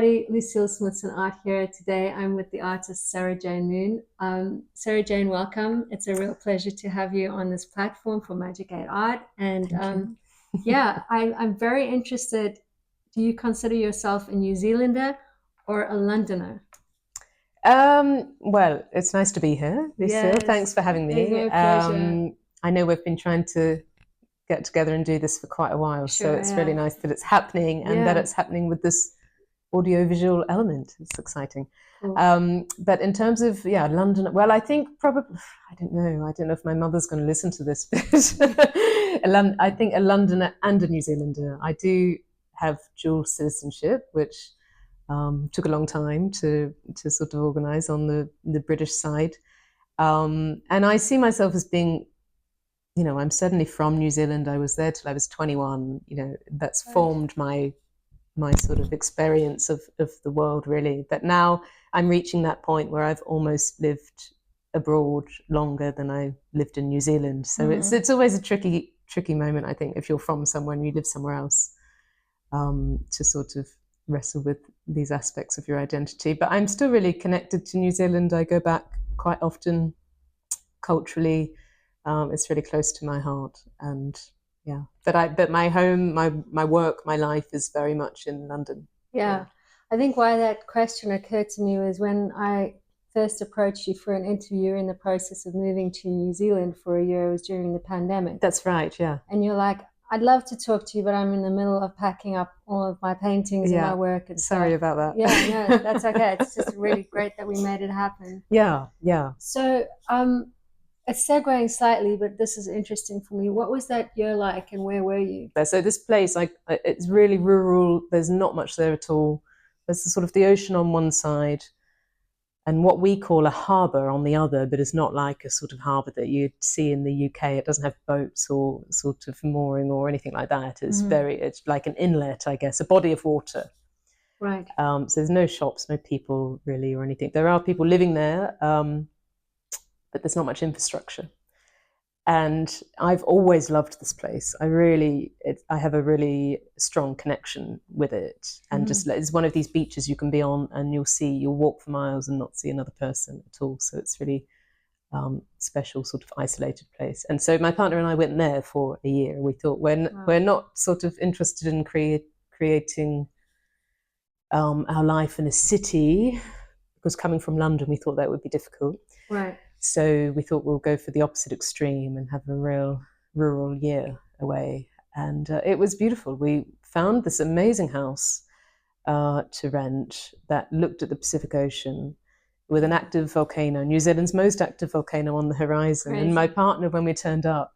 everybody. Lucille Smithson Art here. Today I'm with the artist Sarah Jane Moon. Sarah Jane, welcome. It's a real pleasure to have you on this platform for Magic 8 Art. And Thank you. yeah, I'm very interested. Do you consider yourself a New Zealander or a Londoner? Well, it's nice to be here, Lucille. Yes, Thanks for having it's me. my pleasure. I know we've been trying to get together and do this for quite a while, so Sure, it's really yeah. nice that it's happening and that Yeah, it's happening with this audiovisual element. It's exciting. cool. But in terms of, yeah, London, well, I think probably, I don't know. I don't know if my mother's going to listen to this, but I think a Londoner and a New Zealander. I do have dual citizenship, which took a long time to sort of organise on the British side. And I see myself as being, I'm certainly from New Zealand. I was there till I was 21. That's Right. formed my sort of experience of the world, really. But now I'm reaching that point where I've almost lived abroad longer than I lived in New Zealand. So it's always a tricky moment, I think, if you're from somewhere and you live somewhere else, to sort of wrestle with these aspects of your identity. But I'm still really connected to New Zealand. I go back quite often culturally. It's really close to my heart, and yeah. But my home, my work, my life is very much in London. Yeah. I think why that question occurred to me was when I first approached you for an interview in the process of moving to New Zealand for a year. It was during the pandemic. That's right, yeah. And you're like, I'd love to talk to you, but I'm in the middle of packing up all of my paintings and my work and Sorry stuff. about that. Yeah, no, that's okay. It's just really great that we made it happen. Yeah. So, it's segueing slightly, but this is interesting for me. What was that year like, and where were you? So this place, it's really rural. There's not much there at all. There's sort of the ocean on one side, and what we call a harbour on the other, but it's not like a sort of harbour that you'd see in the UK. It doesn't have boats or sort of mooring or anything like that. It's like an inlet, I guess, a body of water. Right. So there's no shops, no people really or anything. There are people living there, but there's not much infrastructure. And I've always loved this place. I have a really strong connection with it. And just it's one of these beaches you can be on and you'll walk for miles and not see another person at all. So it's really special, sort of isolated place. And so my partner and I went there for a year. We thought we're not sort of interested in creating our life in a city, because coming from London, we thought that would be difficult. Right. So we thought we'll go for the opposite extreme and have a real rural year away. And it was beautiful. We found this amazing house to rent that looked at the Pacific Ocean with an active volcano, New Zealand's most active volcano on the horizon. Crazy. And my partner, when we turned up,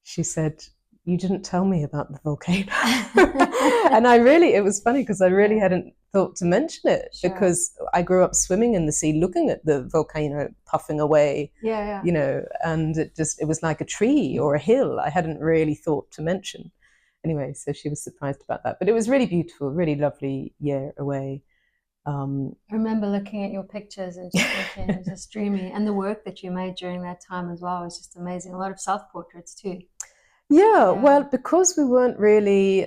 she said, "You didn't tell me about the volcano." And it was funny because I really hadn't thought to mention it, because I grew up swimming in the sea, looking at the volcano puffing away, and it was like a tree or a hill. I hadn't really thought to mention. Anyway, so she was surprised about that. But it was really beautiful, really lovely year away. I remember looking at your pictures and just thinking it was just dreamy. And the work that you made during that time as well was just amazing. A lot of self-portraits too. Yeah, well, because we weren't really,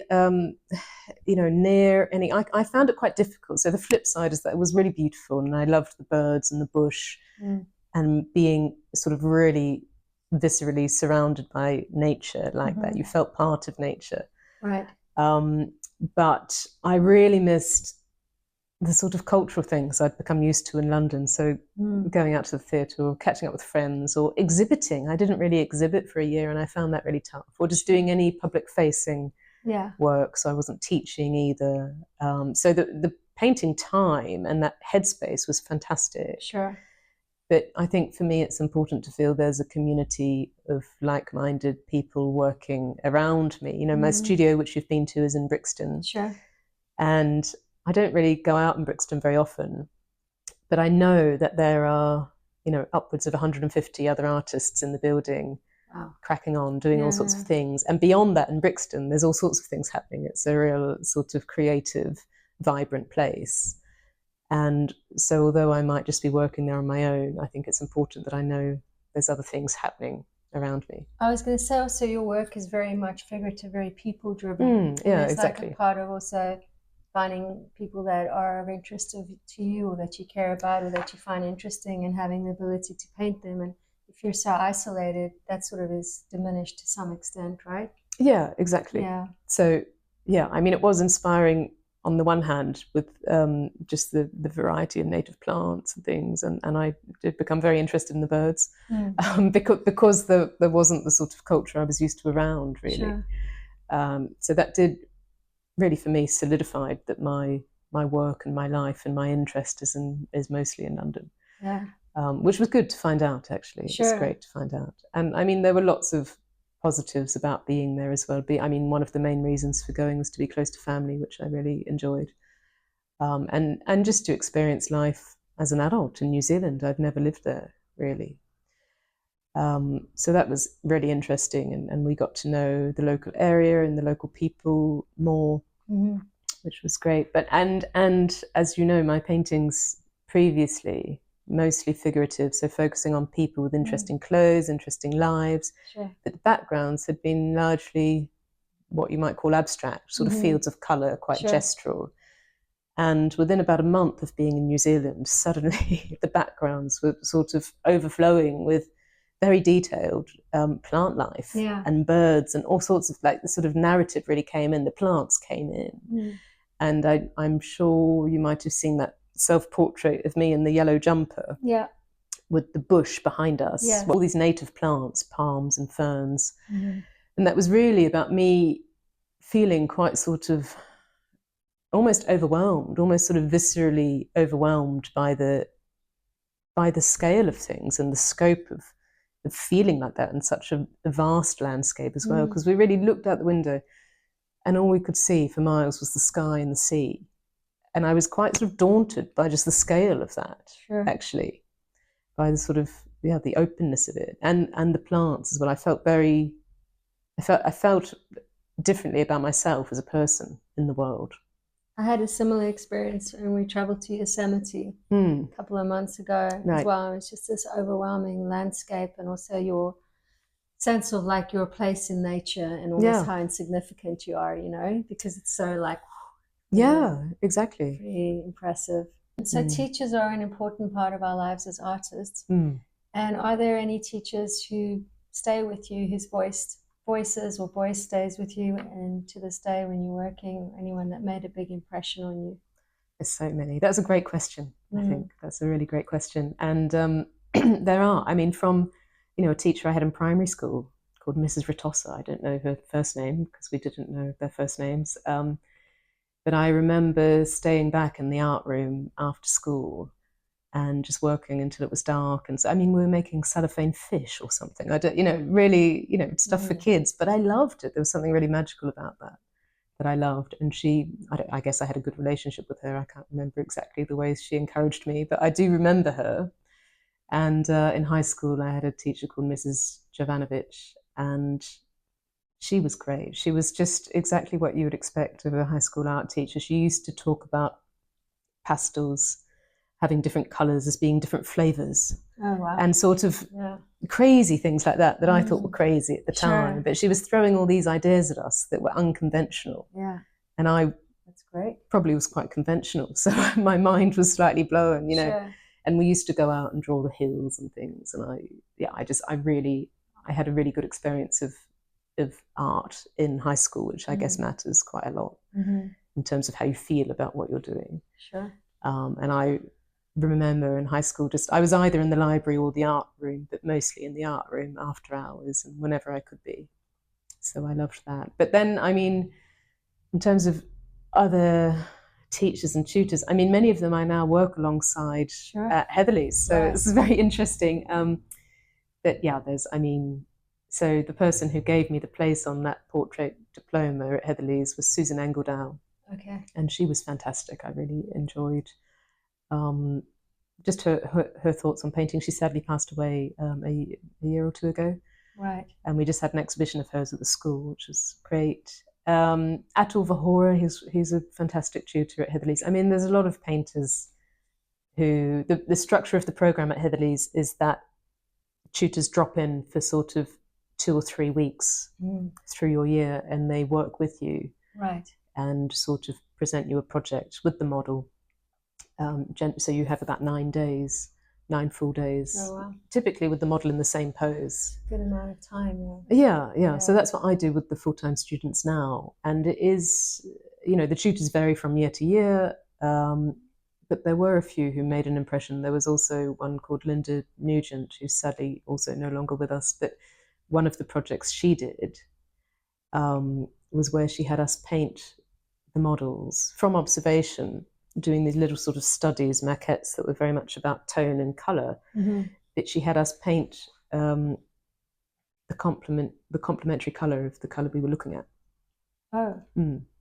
near any, I found it quite difficult. So the flip side is that it was really beautiful, and I loved the birds and the bush, and being sort of really viscerally surrounded by nature like that. You felt part of nature. Right. But I really missed the sort of cultural things I'd become used to in London. So going out to the theatre or catching up with friends or exhibiting. I didn't really exhibit for a year, and I found that really tough. Or just doing any public facing work. So I wasn't teaching either. So the painting time and that headspace was fantastic. Sure. But I think for me, it's important to feel there's a community of like-minded people working around me. My studio, which you've been to, is in Brixton. Sure. And I don't really go out in Brixton very often, but I know that there are, upwards of 150 other artists in the building, cracking on, doing all sorts of things. And beyond that, in Brixton, there's all sorts of things happening. It's a real sort of creative, vibrant place. And so although I might just be working there on my own, I think it's important that I know there's other things happening around me. I was going to say also your work is very much figurative, very people-driven. Yeah, exactly. Like a part of also finding people that are of interest to you, or that you care about, or that you find interesting, and having the ability to paint them. And if you're so isolated, that sort of is diminished to some extent, right? Yeah, exactly. Yeah. So, yeah, I mean, it was inspiring on the one hand with just the variety of native plants and things, and I did become very interested in the birds because there wasn't the sort of culture I was used to around, really. Sure. So that did really, for me, solidified that my work and my life and my interest is mostly in London. Yeah. Which was good to find out, actually. Sure. It was great to find out. And I mean, there were lots of positives about being there as well. I mean, one of the main reasons for going was to be close to family, which I really enjoyed. And just to experience life as an adult in New Zealand. I'd never lived there, really. So that was really interesting. And we got to know the local area and the local people more, which was great. But and as you know, my paintings previously, mostly figurative, so focusing on people with interesting clothes, interesting lives. Sure. But the backgrounds had been largely what you might call abstract, sort of fields of colour, quite gestural. And within about a month of being in New Zealand, suddenly the backgrounds were sort of overflowing with very detailed plant life and birds and all sorts of, like, the sort of narrative really came in, the plants came in. And I'm sure you might have seen that self-portrait of me in the yellow jumper with the bush behind us, all these native plants, palms and ferns. And that was really about me feeling quite sort of almost overwhelmed, almost sort of viscerally overwhelmed by the scale of things and the scope of feeling like that in such a vast landscape as well. Because we really looked out the window and all we could see for miles was the sky and the sea. And I was quite sort of daunted by just the scale of that, actually, by the sort of, the openness of it and the plants as well. I felt differently about myself as a person in the world. I had a similar experience when we traveled to Yosemite a couple of months ago as well. It was just this overwhelming landscape, and also your sense of like your place in nature and almost how insignificant you are, because it's so like, exactly. Pretty impressive. So teachers are an important part of our lives as artists. And are there any teachers who stay with you, whose voice stays with you and to this day when you're working, anyone that made a big impression on you? There's so many. That's a great question. I think that's a really great question. And there are, I mean, from, a teacher I had in primary school called Mrs. Ritossa. I don't know her first name because we didn't know their first names. But I remember staying back in the art room after school and just working until it was dark. And so, I mean, we were making cellophane fish or something. I don't, really, stuff for kids, but I loved it. There was something really magical about that I loved. And I guess I had a good relationship with her. I can't remember exactly the ways she encouraged me, but I do remember her. And in high school, I had a teacher called Mrs. Jovanovic, and she was great. She was just exactly what you would expect of a high school art teacher. She used to talk about pastels having different colors as being different flavors. Oh, wow. And sort of crazy things like that I thought were crazy at the time. But she was throwing all these ideas at us that were unconventional. Yeah. And that's great. Probably was quite conventional. So my mind was slightly blown, And we used to go out and draw the hills and things. And I had a really good experience of art in high school, which I guess matters quite a lot in terms of how you feel about what you're doing. Sure. And I remember in high school, I was either in the library or the art room, but mostly in the art room after hours and whenever I could be. So I loved that. But then, I mean, in terms of other teachers and tutors, I mean, many of them I now work alongside at Heatherley's. So it's very interesting. But yeah, so the person who gave me the place on that portrait diploma at Heatherley's was Susan Engledow. Okay. And she was fantastic. I really enjoyed just her thoughts on painting. She sadly passed away a year or two ago. Right. And we just had an exhibition of hers at the school, which was great. Atul Vahora, he's a fantastic tutor at Heatherley's. I mean, there's a lot of painters who, the structure of the program at Heatherley's is that tutors drop in for sort of 2 or 3 weeks through your year and they work with you. Right. and sort of present you a project with the model. So you have about 9 days, 9 full days, typically with the model in the same pose. Good amount of time. Yeah. So that's what I do with the full-time students now. And it is, the tutors vary from year to year, but there were a few who made an impression. There was also one called Linda Nugent, who's sadly also no longer with us, but one of the projects she did was where she had us paint the models from observation, doing these little sort of studies, maquettes that were very much about tone and colour. But she had us paint the complementary colour of the colour we were looking at.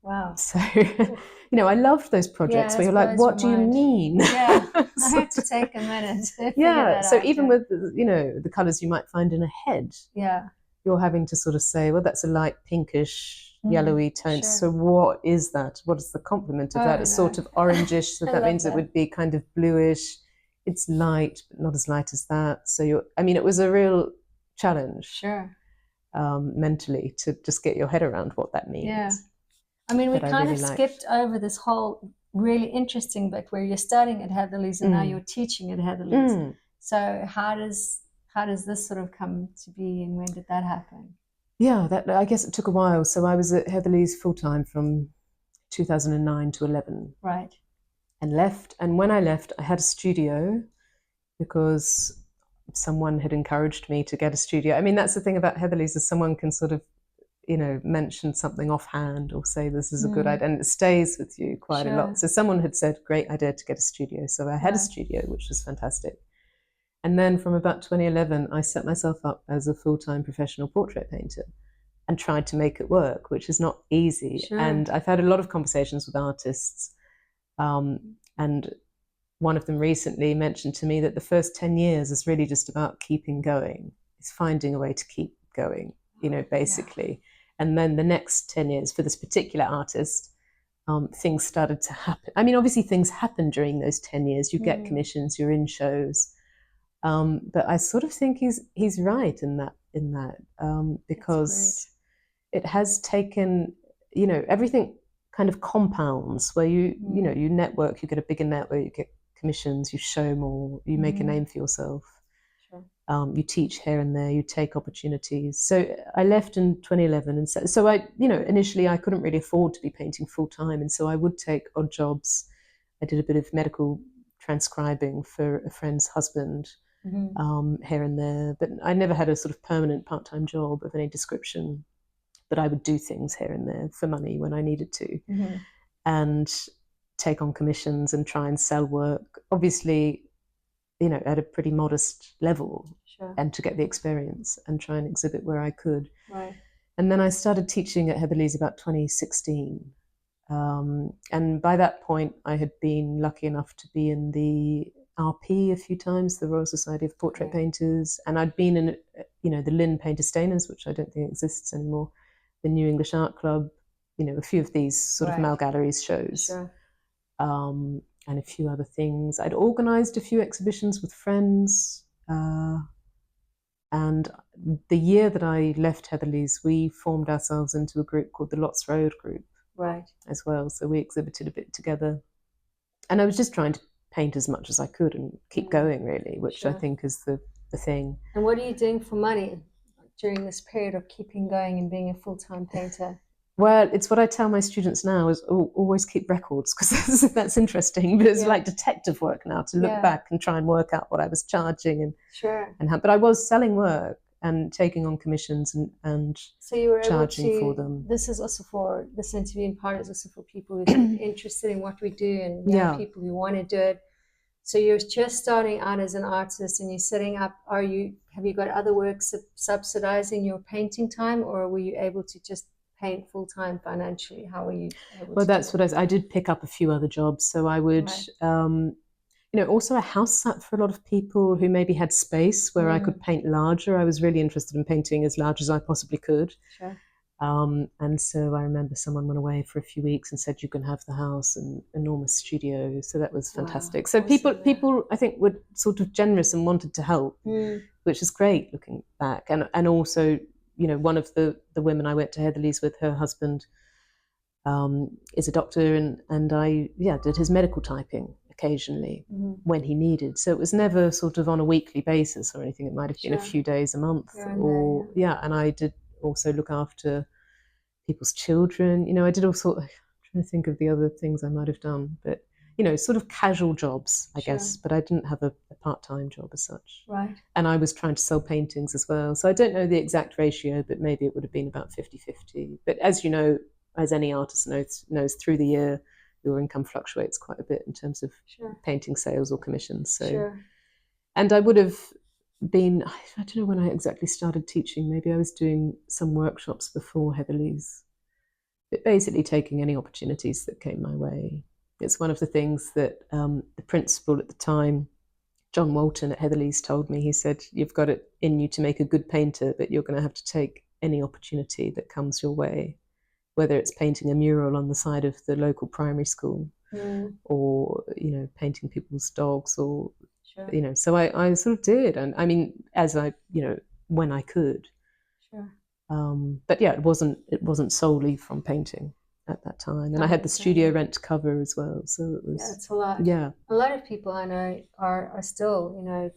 Wow. So, I loved those projects where you're like, what do you mean? Yeah, I have to take a minute to figure that so out, even with, the colours you might find in a head, you're having to sort of say, well, that's a light pinkish, yellowy tone. Sure. So what is that? What is the complement of that? It's sort of orangish, so that means it would be kind of bluish. It's light, but not as light as that. So it was a real challenge. Sure. Mentally, to just get your head around what that means. Yeah. We kind of skipped over this whole really interesting bit where you're studying at Heatherley's and now you're teaching at Heatherley's. So how does this sort of come to be, and when did that happen? Yeah, I guess it took a while. So I was at Heatherley's full-time from 2009 to 11. Right. And left. And when I left, I had a studio because someone had encouraged me to get a studio. That's the thing about Heatherley's, is someone can sort of, mention something offhand or say this is a good idea, and it stays with you quite a lot. So someone had said, great idea to get a studio. So I had a studio, which was fantastic. And then from about 2011, I set myself up as a full-time professional portrait painter and tried to make it work, which is not easy. Sure. And I've had a lot of conversations with artists, and one of them recently mentioned to me that the first 10 years is really just about keeping going. It's finding a way to keep going, basically. Yeah. And then the next 10 years for this particular artist, things started to happen. Obviously things happen during those 10 years. You get commissions, you're in shows. But I sort of think he's right in that because it has taken, everything kind of compounds where you network, you get a bigger network, you get commissions, you show more, you make a name for yourself. Sure. You teach here and there, you take opportunities. So I left in 2011, and so I, initially I couldn't really afford to be painting full time, and so I would take odd jobs. I did a bit of medical transcribing for a friend's husband. Here and there, but I never had a sort of permanent part-time job of any description. But I would do things here and there for money when I needed to, and take on commissions and try and sell work. Obviously, at a pretty modest level, and to get the experience and try and exhibit where I could. Right. And then I started teaching at Heatherley's about 2016. And by that point, I had been lucky enough to be in the RP a few times, the Royal Society of Portrait Painters, and I'd been in, the Lynn Painter Stainers, which I don't think exists anymore, the New English Art Club, a few of these sort of Mal Galleries shows, and a few other things. I'd organised a few exhibitions with friends, and the year that I left Heatherley's, we formed ourselves into a group called the Lots Road Group, as well. So we exhibited a bit together, and I was just trying to paint as much as I could and keep going, really, which I think is the thing. And what are you doing for money during this period of keeping going and being a full-time painter? Well, it's what I tell my students now, is always keep records, because that's interesting. But it's like detective work now, to look back and try and work out what I was charging and how. But I was selling work and taking on commissions and so you were charging able to, for them. This is also for this interview, in part is also for people who are interested in what we do, and people who want to do it. So you're just starting out as an artist, and you're setting up. Have you got other work subsidizing your painting time, or were you able to just paint full time financially? How were you able to that's what I did pick up a few other jobs. So I would, also a house sat for a lot of people who maybe had space where I could paint larger. I was really interested in painting as large as I possibly could. Sure. And so I remember someone went away for a few weeks and said, you can have the house and enormous studio. So that was fantastic. So awesome, people I think were sort of generous and wanted to help, which is great looking back. And also, one of the women I went to Heatherley's with, her husband is a doctor, and I did his medical typing occasionally when he needed. So it was never sort of on a weekly basis or anything. It might have been a few days a month, or and I did also look after people's children. I did all sorts. I'm trying to think of the other things I might have done, but sort of casual jobs, I guess. But I didn't have a part-time job as such. Right. And I was trying to sell paintings as well. So I don't know the exact ratio, but maybe it would have been about 50-50. But as you know, as any artist knows through the year, your income fluctuates quite a bit in terms of painting sales or commissions. So, and I would have been, I don't know when I exactly started teaching. Maybe I was doing some workshops before Heatherley's, but basically taking any opportunities that came my way. It's one of the things that the principal at the time, John Walton at Heatherley's, told me. He said, "You've got it in you to make a good painter, but you're going to have to take any opportunity that comes your way, whether it's painting a mural on the side of the local primary school or, painting people's dogs or, so I sort of did. And I mean, as I, when I could. But yeah, it wasn't solely from painting at that time. And I had the studio rent to cover as well. So it was. Yeah, it's a lot. Yeah. A lot of people I know are still,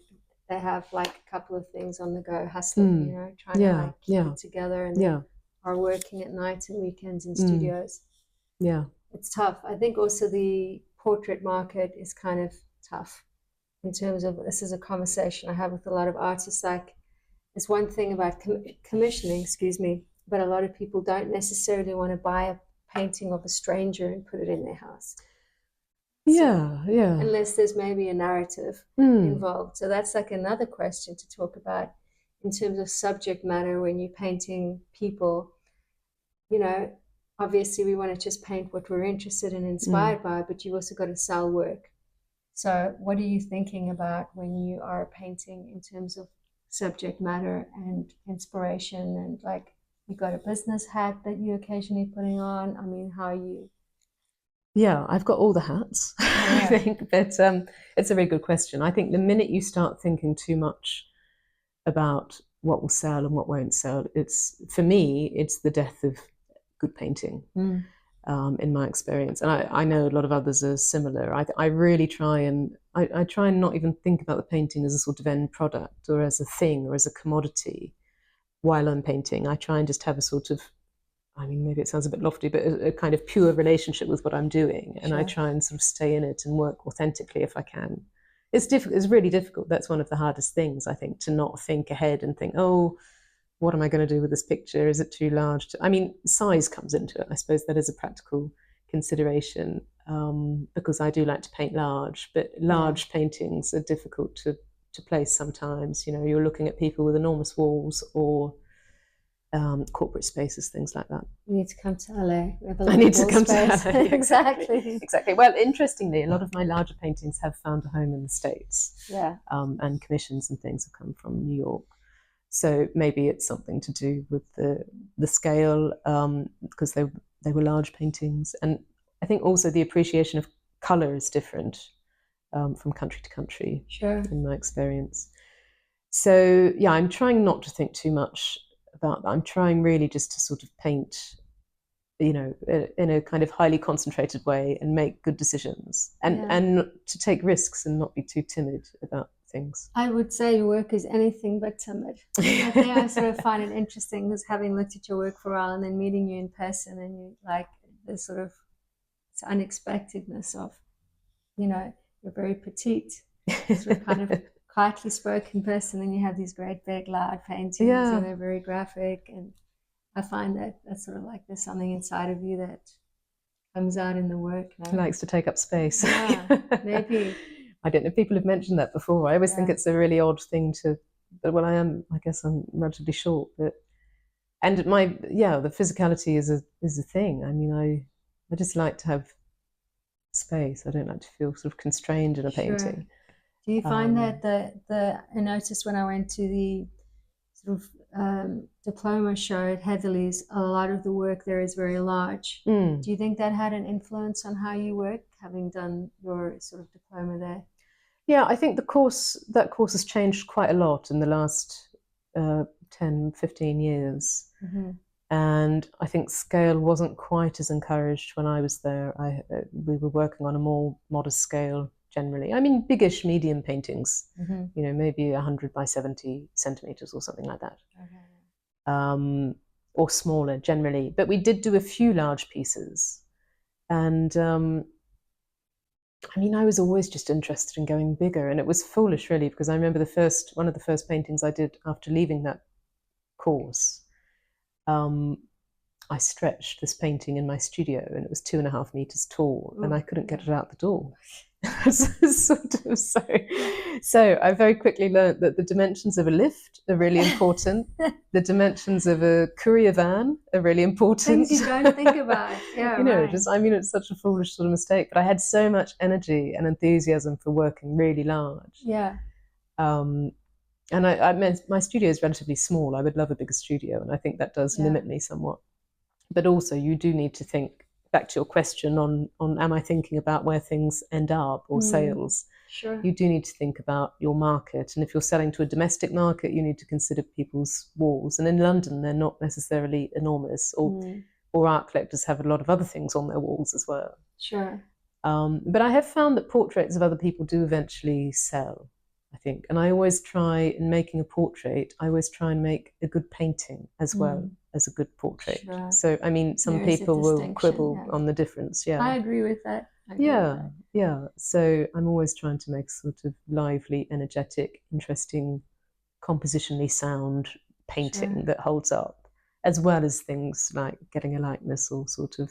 they have like a couple of things on the go, hustling, trying to keep it together, and are working at nights and weekends in studios. Yeah. It's tough. I think also the portrait market is kind of tough in terms of, this is a conversation I have with a lot of artists, like, it's one thing about commissioning, but a lot of people don't necessarily want to buy a painting of a stranger and put it in their house. Unless there's maybe a narrative involved. So that's like another question to talk about in terms of subject matter when you're painting people. Obviously we want to just paint what we're interested and inspired by, but you've also got to sell work. So what are you thinking about when you are painting in terms of subject matter and inspiration, and like, you got a business hat that you occasionally putting on? I mean, how are you? Yeah, I've got all the hats, I think, but it's a very good question. I think the minute you start thinking too much about what will sell and what won't sell, for me, it's the death of good painting, in my experience. And I know a lot of others are similar. I really try and I try and not even think about the painting as a sort of end product or as a thing or as a commodity while I'm painting. I try and just have a sort of, I mean, maybe it sounds a bit lofty, but a kind of pure relationship with what I'm doing. And I try and sort of stay in it and work authentically if I can. It's difficult. It's really difficult. That's one of the hardest things, I think, to not think ahead and think, oh, what am I going to do with this picture? Is it too large? I mean, size comes into it. I suppose that is a practical consideration, because I do like to paint large, but large paintings are difficult to place sometimes. You're looking at people with enormous walls or corporate spaces, things like that. You need to come to LA. We have a I need to come space. to LA. Exactly. Well, interestingly, a lot of my larger paintings have found a home in the States. And commissions and things have come from New York. So maybe it's something to do with the scale, because they were large paintings. And I think also the appreciation of colour is different from country to country, in my experience. So yeah, I'm trying not to think too much about that. I'm trying really just to sort of paint, in a kind of highly concentrated way and make good decisions, and to take risks and not be too timid about things. I would say your work is anything but timid. I think I sort of find it interesting, because having looked at your work for a while and then meeting you in person, and you like the sort of unexpectedness of, you're very petite, sort of kind of quietly spoken person, and you have these great big loud paintings and they're very graphic, and I find that that's sort of like there's something inside of you that comes out in the work. It likes to take up space. Maybe. I don't know if people have mentioned that before. I always think it's a really odd thing but when I guess I'm relatively short, and the physicality is a thing. I mean, I just like to have space. I don't like to feel sort of constrained in a painting. Do you find that I noticed when I went to the sort of diploma show at Heatherley's, a lot of the work there is very large. Do you think that had an influence on how you work, having done your sort of diploma there? Yeah, I think that course has changed quite a lot in the last 10, 15 years. And I think scale wasn't quite as encouraged when I was there. We were working on a more modest scale generally. I mean, biggish medium paintings, maybe 100 by 70 centimeters or something like that. Okay. Or smaller generally. But we did do a few large pieces. And I mean, I was always just interested in going bigger. And it was foolish, really, because I remember one of the first paintings I did after leaving that course. I stretched this painting in my studio, and it was 2.5 meters tall. Ooh. And I couldn't get it out the door. So I very quickly learned that the dimensions of a lift are really important. The dimensions of a courier van are really important. Things you don't think about. Yeah, right. It's such a foolish sort of mistake, but I had so much energy and enthusiasm for working really large. Yeah. And I meant my studio is relatively small. I would love a bigger studio, and I think that does limit me somewhat. But also, you do need to think back to your question on am I thinking about where things end up or sales? Sure. You do need to think about your market. And if you're selling to a domestic market, you need to consider people's walls. And in London, they're not necessarily enormous, or art collectors have a lot of other things on their walls as well. Sure. But I have found that portraits of other people do eventually sell, I think. And I always try, in making a portrait, I always try and make a good painting as well as a good portrait. Sure. So, I mean, some people will quibble on the difference. Yeah, I agree with that. Yeah. So I'm always trying to make sort of lively, energetic, interesting, compositionally sound painting that holds up, as well as things like getting a likeness or sort of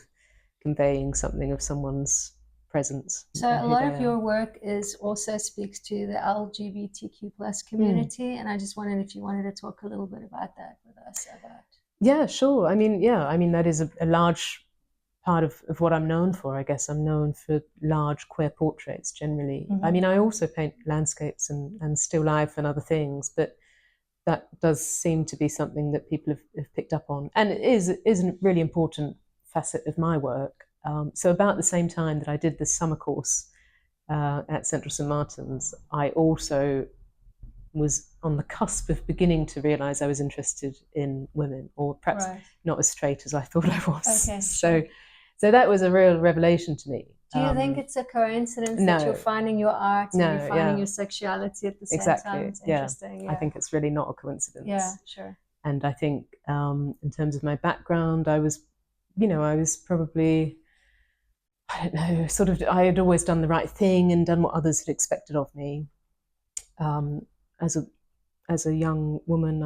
conveying something of someone's presence. So a lot of your work also speaks to the LGBTQ plus community, and I just wondered if you wanted to talk a little bit about that with us. Yeah, sure. I mean, that is a large part of what I'm known for. I guess I'm known for large queer portraits generally. I mean, I also paint landscapes and still life and other things, but that does seem to be something that people have picked up on, and it is a really important facet of my work. So about the same time that I did this summer course at Central St. Martin's, I also was on the cusp of beginning to realise I was interested in women, or perhaps not as straight as I thought I was. Okay, so that was a real revelation to me. Do you think it's a coincidence that you're finding your art and you're finding your sexuality at the same time? It's interesting. Yeah. I think it's really not a coincidence. Yeah, sure. And I think in terms of my background, I was probably, I don't know, sort of, I had always done the right thing and done what others had expected of me. As a young woman,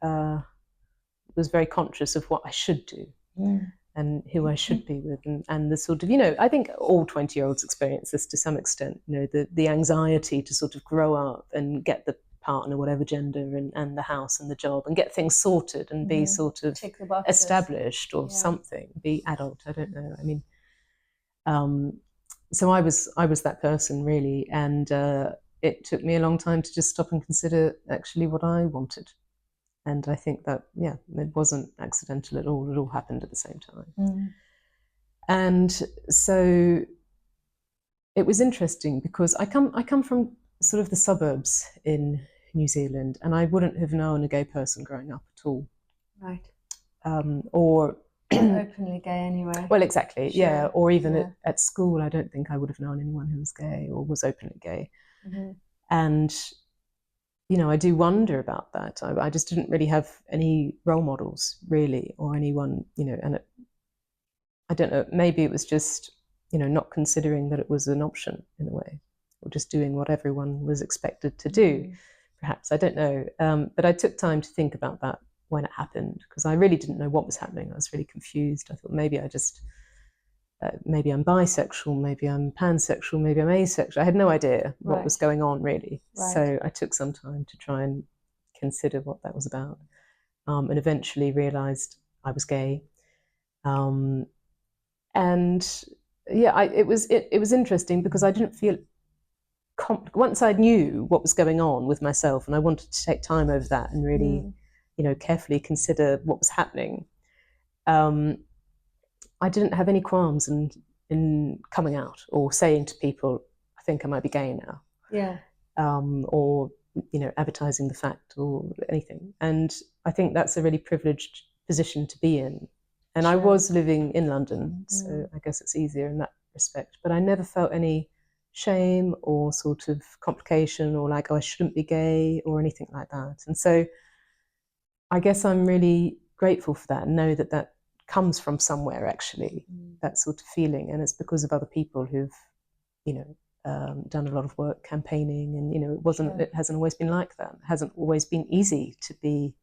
I was very conscious of what I should do and who I should be with, and the sort of, I think all 20-year-olds experience this to some extent, the anxiety to sort of grow up and get the partner, whatever gender, and the house and the job, and get things sorted and be sort of established or something, be adult. I don't know. I mean, so I was that person really, and it took me a long time to just stop and consider actually what I wanted. And I think that, it wasn't accidental at all. It all happened at the same time. And so it was interesting because I come from sort of the suburbs in New Zealand, and I wouldn't have known a gay person growing up at all. Right. Or openly gay anyway. Well, exactly, yeah. Or even at school, I don't think I would have known anyone who was gay or was openly gay. And I do wonder about that. I just didn't really have any role models, really, or anyone, and I don't know, maybe it was just, not considering that it was an option in a way, or just doing what everyone was expected to do, perhaps, I don't know. But I took time to think about that when it happened, because I really didn't know what was happening. I was really confused. I thought maybe maybe I'm bisexual, maybe I'm pansexual, maybe I'm asexual. I had no idea what was going on, really. Right. So I took some time to try and consider what that was about, and eventually realised I was gay. And it was interesting because I didn't feel once I knew what was going on with myself, and I wanted to take time over that and really, carefully consider what was happening. I didn't have any qualms in coming out or saying to people, I think I might be gay now. Yeah. Or, advertising the fact or anything. And I think that's a really privileged position to be in. And I was living in London, so I guess it's easier in that respect. But I never felt any shame or sort of complication or like, oh, I shouldn't be gay or anything like that. And so I guess I'm really grateful for that and know that that comes from somewhere, actually, that sort of feeling. And it's because of other people who've, you know, done a lot of work campaigning, and you know, it hasn't always been like that. It hasn't always been easy to be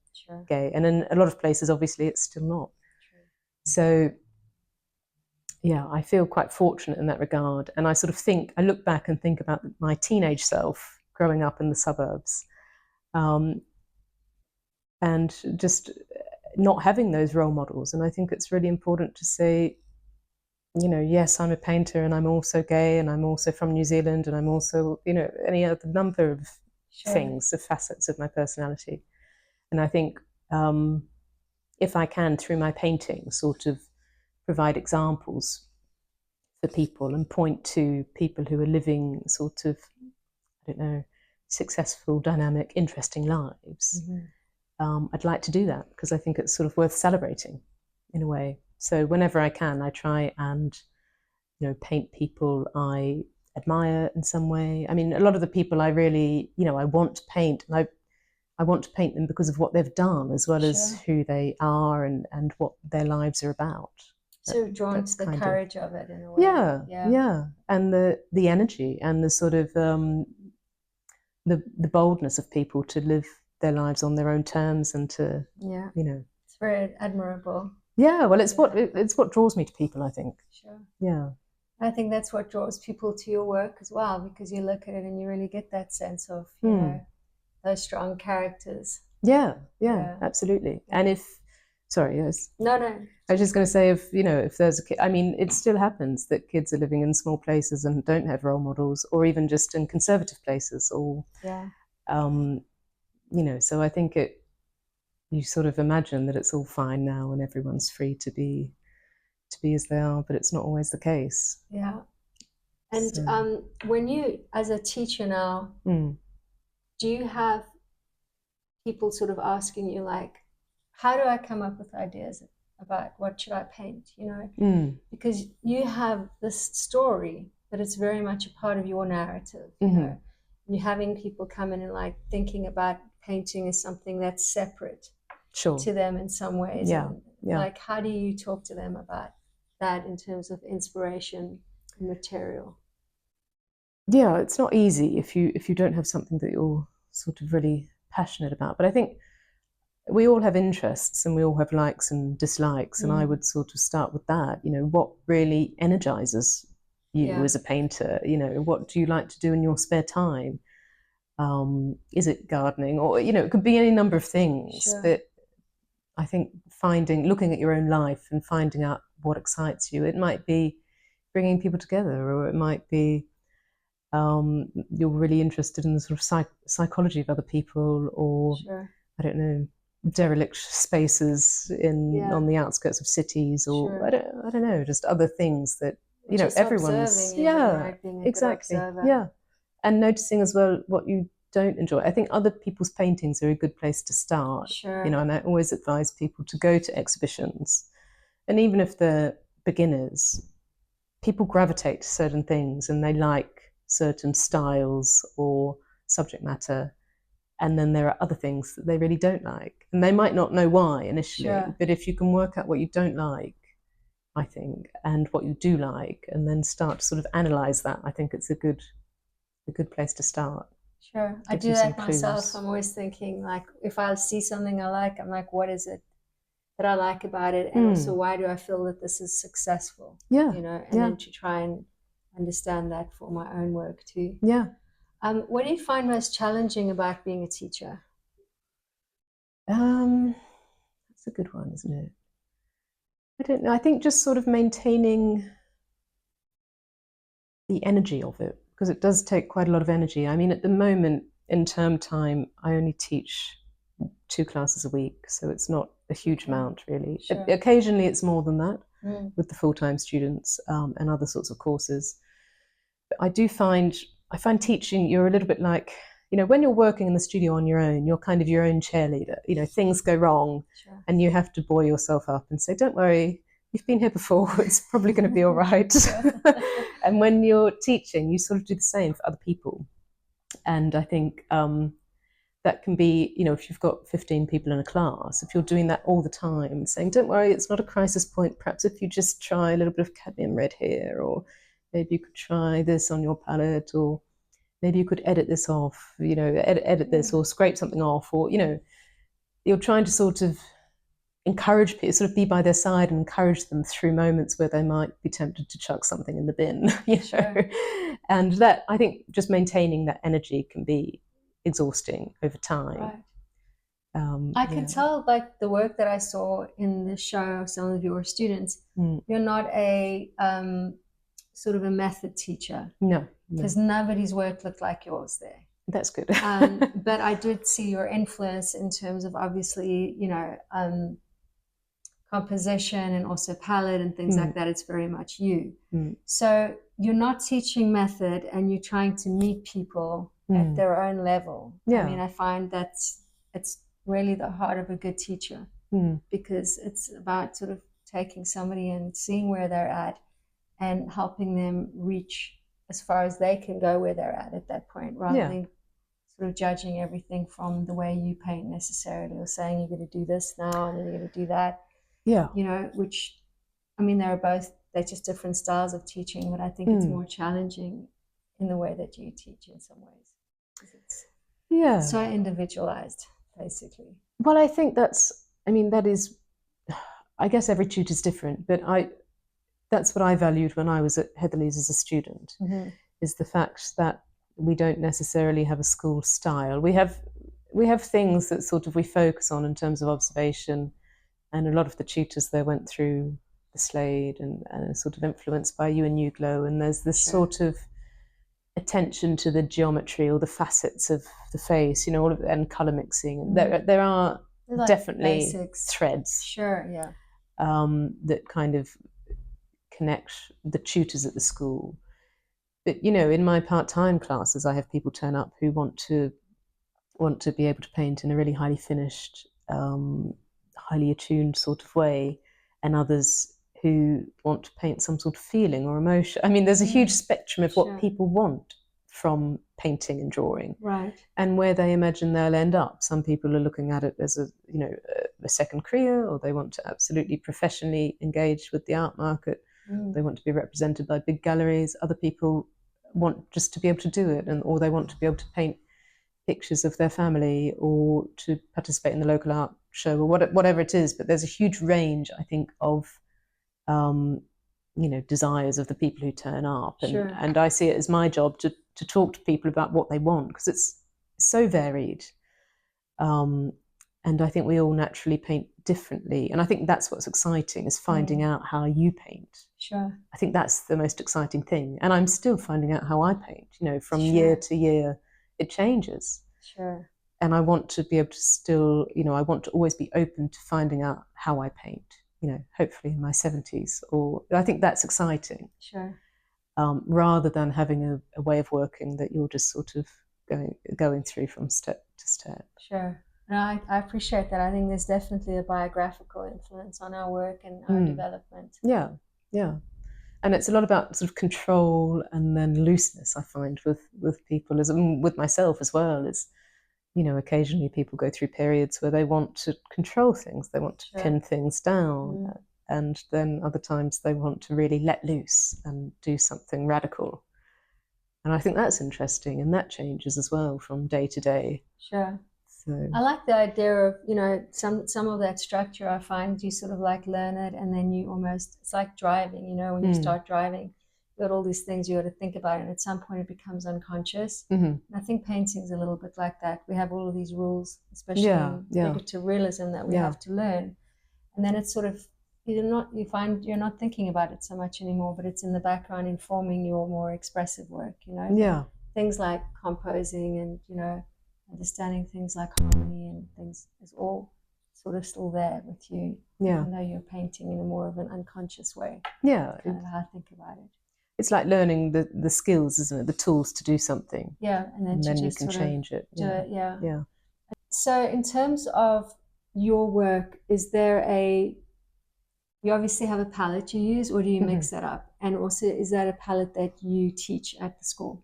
gay, and in a lot of places, obviously, it's still not. So, yeah, I feel quite fortunate in that regard. And I sort of think, I look back and think about my teenage self growing up in the suburbs, and just not having those role models. And I think it's really important to say, you know, yes, I'm a painter and I'm also gay and I'm also from New Zealand and I'm also, you know, any other number of things, of facets of my personality. And I think if I can, through my painting, sort of provide examples for people and point to people who are living sort of, I don't know, successful, dynamic, interesting lives, I'd like to do that because I think it's sort of worth celebrating in a way. So whenever I can, I try and, you know, paint people I admire in some way. I mean, a lot of the people I really, you know, I want to paint, and I want to paint them because of what they've done as well as who they are and what their lives are about. So drawn to the courage of it in a way. Yeah. And the energy and the sort of the boldness of people to live their lives on their own terms and to, you know. It's very admirable. Yeah, well, it's what draws me to people, I think. Yeah. I think that's what draws people to your work as well, because you look at it and you really get that sense of, you know, those strong characters. Yeah, absolutely. And sorry, yes. No. I was just going to say, if there's a kid, I mean, it still happens that kids are living in small places and don't have role models, or even just in conservative places, or, you know, so I think you sort of imagine that it's all fine now and everyone's free to be as they are, but it's not always the case. Yeah. And so, when you, as a teacher now, do you have people sort of asking you like, how do I come up with ideas about what should I paint, you know? Because you have this story, but it's very much a part of your narrative, you know? And you're having people come in and like thinking about painting as something that's separate to them in some ways. Like, how do you talk to them about that in terms of inspiration and material? Yeah, it's not easy if you don't have something that you're sort of really passionate about. But I think we all have interests and we all have likes and dislikes, and I would sort of start with that. You know, what really energizes you as a painter? You know, what do you like to do in your spare time? Is it gardening, or you know, it could be any number of things. But I think looking at your own life and finding out what excites you. It might be bringing people together, or it might be you're really interested in the sort of psychology of other people, or I don't know, derelict spaces on the outskirts of cities, or I don't know, just other things that you know everyone's exactly and noticing as well what you don't enjoy. I think other people's paintings are a good place to start. You know, and I always advise people to go to exhibitions, and even if they're beginners, people gravitate to certain things and they like certain styles or subject matter, and then there are other things that they really don't like, and they might not know why initially, but if you can work out what you don't like, I think, and what you do like, and then start to sort of analyze that, I think it's a good place to start. I do that myself. I'm always thinking, like, if I see something I like, I'm like, what is it that I like about it, and also why do I feel that this is successful? You know, and then to try and understand that for my own work too. What do you find most challenging about being a teacher? That's a good one, isn't it? I don't know. I think just sort of maintaining the energy of it, because it does take quite a lot of energy. I mean, at the moment in term time, I only teach 2 classes a week, so it's not a huge amount really. Occasionally it's more than that with the full-time students and other sorts of courses. But I find teaching, you're a little bit like, when you're working in the studio on your own, you're kind of your own cheerleader. Things go wrong, Sure. and you have to buoy yourself up and say, don't worry, you've been here before, it's probably going to be all right. And when you're teaching, you sort of do the same for other people. And I think that can be, if you've got 15 people in a class, if you're doing that all the time, saying, don't worry, it's not a crisis point. Perhaps if you just try a little bit of cadmium red here, or maybe you could try this on your palette, or maybe you could edit this off, edit this, or scrape something off, or, you're trying to sort of encourage people, sort of be by their side and encourage them through moments where they might be tempted to chuck something in the bin, Sure. And that, I think, just maintaining that energy can be exhausting over time. Right. I could tell, like, the work that I saw in the show of some of your students, you're not a sort of a method teacher. No. Because nobody's work looked like yours there. That's good. But I did see your influence in terms of, obviously, composition and also palette and things like that. It's very much you. So you're not teaching method, and you're trying to meet people at their own level. I mean, I find it's really the heart of a good teacher, because it's about sort of taking somebody and seeing where they're at and helping them reach as far as they can go where they're at that point, rather than sort of judging everything from the way you paint necessarily, or saying you're going to do this now and then you're going to do that. Yeah. Which, I mean, they're just different styles of teaching, but I think it's more challenging in the way that you teach in some ways. It's so individualized, basically. Well, I think that is, I guess every tutor's different, but that's what I valued when I was at Heatherley's as a student, is the fact that we don't necessarily have a school style. We have things that sort of we focus on in terms of observation, and a lot of the tutors there went through the Slade and are sort of influenced by you and Uglow, and there's this sort of attention to the geometry or the facets of the face, all of and colour mixing. There are like definitely basics. Threads. Sure, yeah. That kind of connect the tutors at the school. But in my part-time classes, I have people turn up who want to be able to paint in a really highly finished, highly attuned sort of way, and others who want to paint some sort of feeling or emotion. I mean, there's a huge spectrum of what people want from painting and drawing, right? And where they imagine they'll end up. Some people are looking at it as a second career, or they want to absolutely professionally engage with the art market. They want to be represented by big galleries. Other people want just to be able to do it, or they want to be able to paint pictures of their family, or to participate in the local art show, or whatever it is. But there's a huge range, I think, of desires of the people who turn up, and I see it as my job to talk to people about what they want, because it's so varied. And I think we all naturally paint differently, and I think that's what's exciting, is finding out how you paint. Sure. I think that's the most exciting thing, and I'm still finding out how I paint. From year to year, it changes. Sure. And I want to be able to still, I want to always be open to finding out how I paint. Hopefully in my 70s, or I think that's exciting. Sure. Rather than having a way of working that you're just sort of going through from step to step. Sure. No, I appreciate that. I think there's definitely a biographical influence on our work and our development. Yeah. And it's a lot about sort of control and then looseness, I find, with people, as with myself as well. Is occasionally people go through periods where they want to control things, they want to pin things down, and then other times they want to really let loose and do something radical. And I think that's interesting, and that changes as well from day to day. Sure. So I like the idea of, some of that structure. I find you sort of like learn it, and then you almost, it's like driving, when you start driving, you got all these things you got to think about, and at some point it becomes unconscious. And I think painting's a little bit like that. We have all of these rules, especially in figurative realism, that we have to learn, and then it's sort of, you find you're not thinking about it so much anymore, but it's in the background informing your more expressive work. Things like composing and understanding things like harmony and things is all sort of still there with you, even though you're painting in a more of an unconscious way. Yeah, kind of how I think about it. it's like learning the skills, isn't it? The tools to do something. Yeah, and then you can change it. Do it, yeah. Yeah. So in terms of your work, is there you obviously have a palette you use, or do you mix that up? And also, is that a palette that you teach at the school?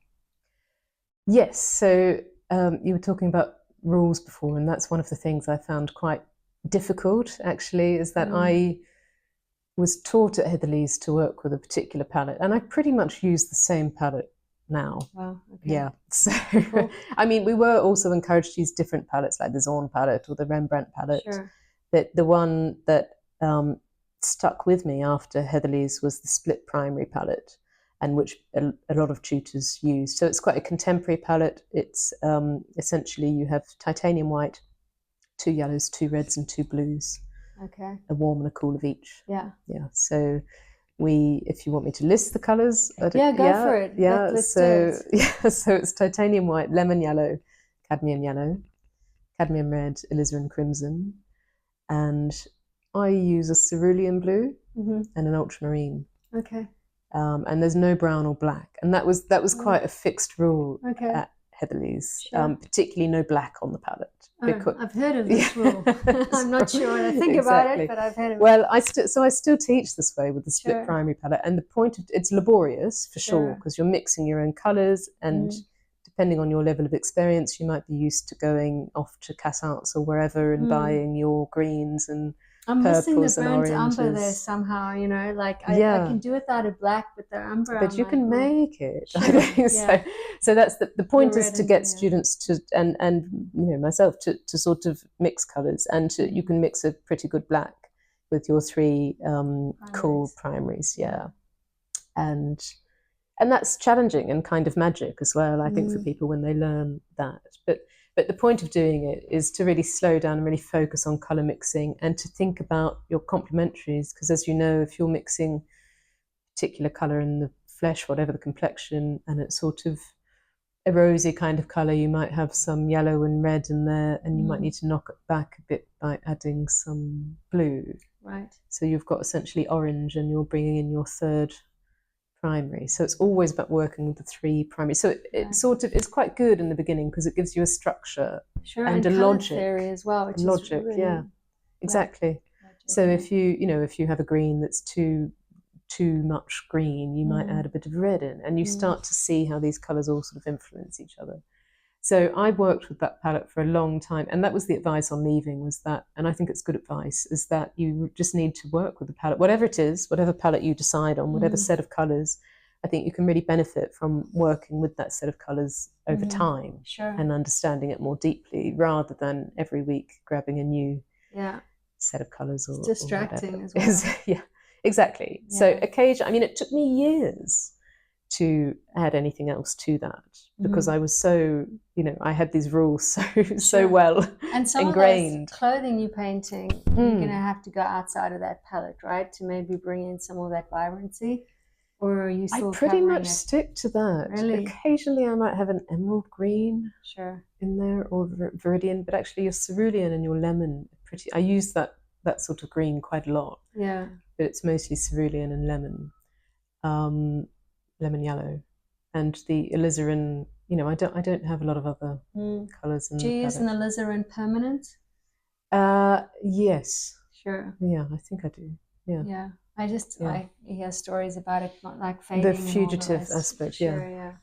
Yes. So you were talking about rules before, and that's one of the things I found quite difficult, actually, is that I was taught at Heatherley's to work with a particular palette, and I pretty much use the same palette now. Wow. Okay. Yeah. So, cool. I mean, we were also encouraged to use different palettes, like the Zorn palette or the Rembrandt palette. Sure. But the one that stuck with me after Heatherley's was the split primary palette, and which a lot of tutors use. So it's quite a contemporary palette. It's essentially you have titanium white, 2 yellows, 2 reds, and 2 blues. Okay. A warm and a cool of each. Yeah. Yeah. So if you want me to list the colours, go for it. Yeah. Let's do it. Yeah. So it's titanium white, lemon yellow, cadmium red, alizarin crimson, and I use a cerulean blue and an ultramarine. Okay. And there's no brown or black, and that was quite a fixed rule at Heatherley's. Sure. Particularly no black on the palette. I've heard of this rule. I'm not sure what I think about it, but I've heard of it. Well, I still teach this way with the split primary palette, and the point of it's laborious for sure, because you're mixing your own colours, and depending on your level of experience, you might be used to going off to Cassarts or wherever and buying your greens and I'm missing the burnt oranges. umber there somehow, you know, like I can do without a black, but the umber. But you can make it. Sure. So that's the point, is to get students to and you know myself to sort of mix colours, and you can mix a pretty good black with your 3 cool primaries, and that's challenging and kind of magic as well, I think, for people when they learn that. But the point of doing it is to really slow down and really focus on colour mixing, and to think about your complementaries, because as you know, if you're mixing a particular colour in the flesh, whatever the complexion, and it's sort of a rosy kind of colour, you might have some yellow and red in there, and you might need to knock it back a bit by adding some blue. Right. So you've got essentially orange, and you're bringing in your 3rd primary. So it's always about working with the 3 primary. So it's quite good in the beginning, because it gives you a structure and a logic theory as well. Which logic, is really exactly. So if you have a green that's too much green, you might add a bit of red in, and you start to see how these colours all sort of influence each other. So I worked with that palette for a long time, and that was the advice on leaving, was that, and I think it's good advice, is that you just need to work with the palette, whatever it is, whatever palette you decide on, whatever set of colours. I think you can really benefit from working with that set of colours over time, and understanding it more deeply, rather than every week grabbing a new set of colours. It's distracting as well. Yeah, exactly. Yeah. So occasionally, I mean, it took me years to add anything else to that, because I was so, I had these rules so well and some ingrained. Of those clothing you're painting, you're going to have to go outside of that palette, right, to maybe bring in some of that vibrancy, or are you still I pretty much stick to that. Really? Occasionally I might have an emerald green in there, or viridian, but actually your cerulean and your lemon, I use that sort of green quite a lot. Yeah. But it's mostly cerulean and lemon. Lemon yellow, and the alizarin. I don't have a lot of other colours. Do you use an alizarin permanent? Yes. Sure. Yeah, I think I do. Yeah. Yeah. I hear stories about it not like fading. The fugitive aspect. Sure,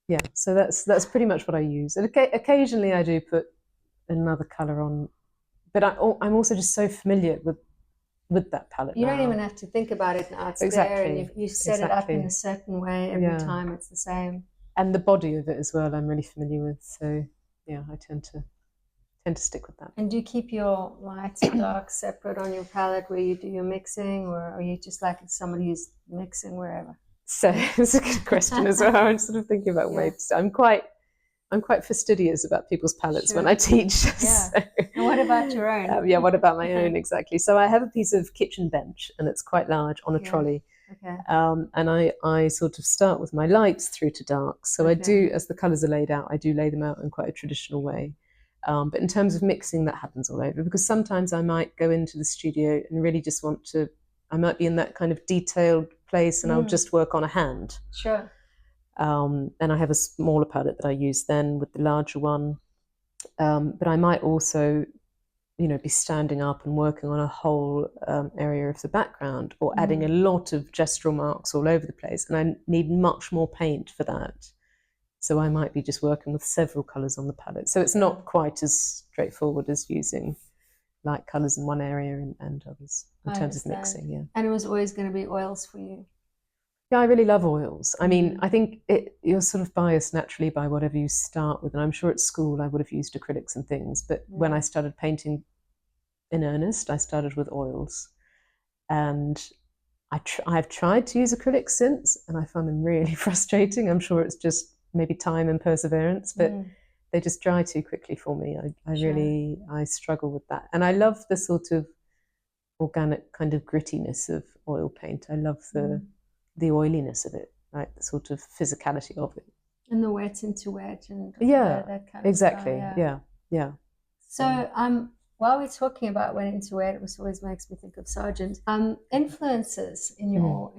yeah. So that's pretty much what I use. And occasionally I do put another colour on, but I'm also just so familiar with that palette. You don't even have to think about it now. It's there, and you set it up in a certain way every time. It's the same. And the body of it as well, I'm really familiar with. So yeah, I tend to stick with that. And do you keep your lights and darks separate on your palette where you do your mixing, or are you just like somebody who's mixing wherever? So it's a good question as well. I'm sort of thinking about ways. I'm quite fastidious about people's palettes when I teach. Yeah. So, and what about your own? What about my own? Exactly. So I have a piece of kitchen bench, and it's quite large, on a trolley. Okay. And I sort of start with my lights through to darks. So I do, as the colours are laid out, I do lay them out in quite a traditional way. But in terms of mixing, that happens all over, because sometimes I might go into the studio and really just I might be in that kind of detailed place and I'll just work on a hand. Sure. And I have a smaller palette that I use then with the larger one. But I might also, be standing up and working on a whole area of the background, or adding a lot of gestural marks all over the place. And I need much more paint for that. So I might be just working with several colours on the palette. So it's not quite as straightforward as using light colours in one area and others in terms of mixing. Yeah. And it was always going to be oils for you. Yeah, I really love oils. I mean, I think you're sort of biased naturally by whatever you start with. And I'm sure at school I would have used acrylics and things. But when I started painting in earnest, I started with oils. And I've tried to use acrylics since, and I found them really frustrating. I'm sure it's just maybe time and perseverance, but they just dry too quickly for me. I struggle with that. And I love the sort of organic kind of grittiness of oil paint. I love the oiliness of it, right? The sort of physicality of it. And the wet into wet and that kind of exactly. Style, yeah. So while we're talking about wet into wet, it always makes me think of Sargent. Influences in your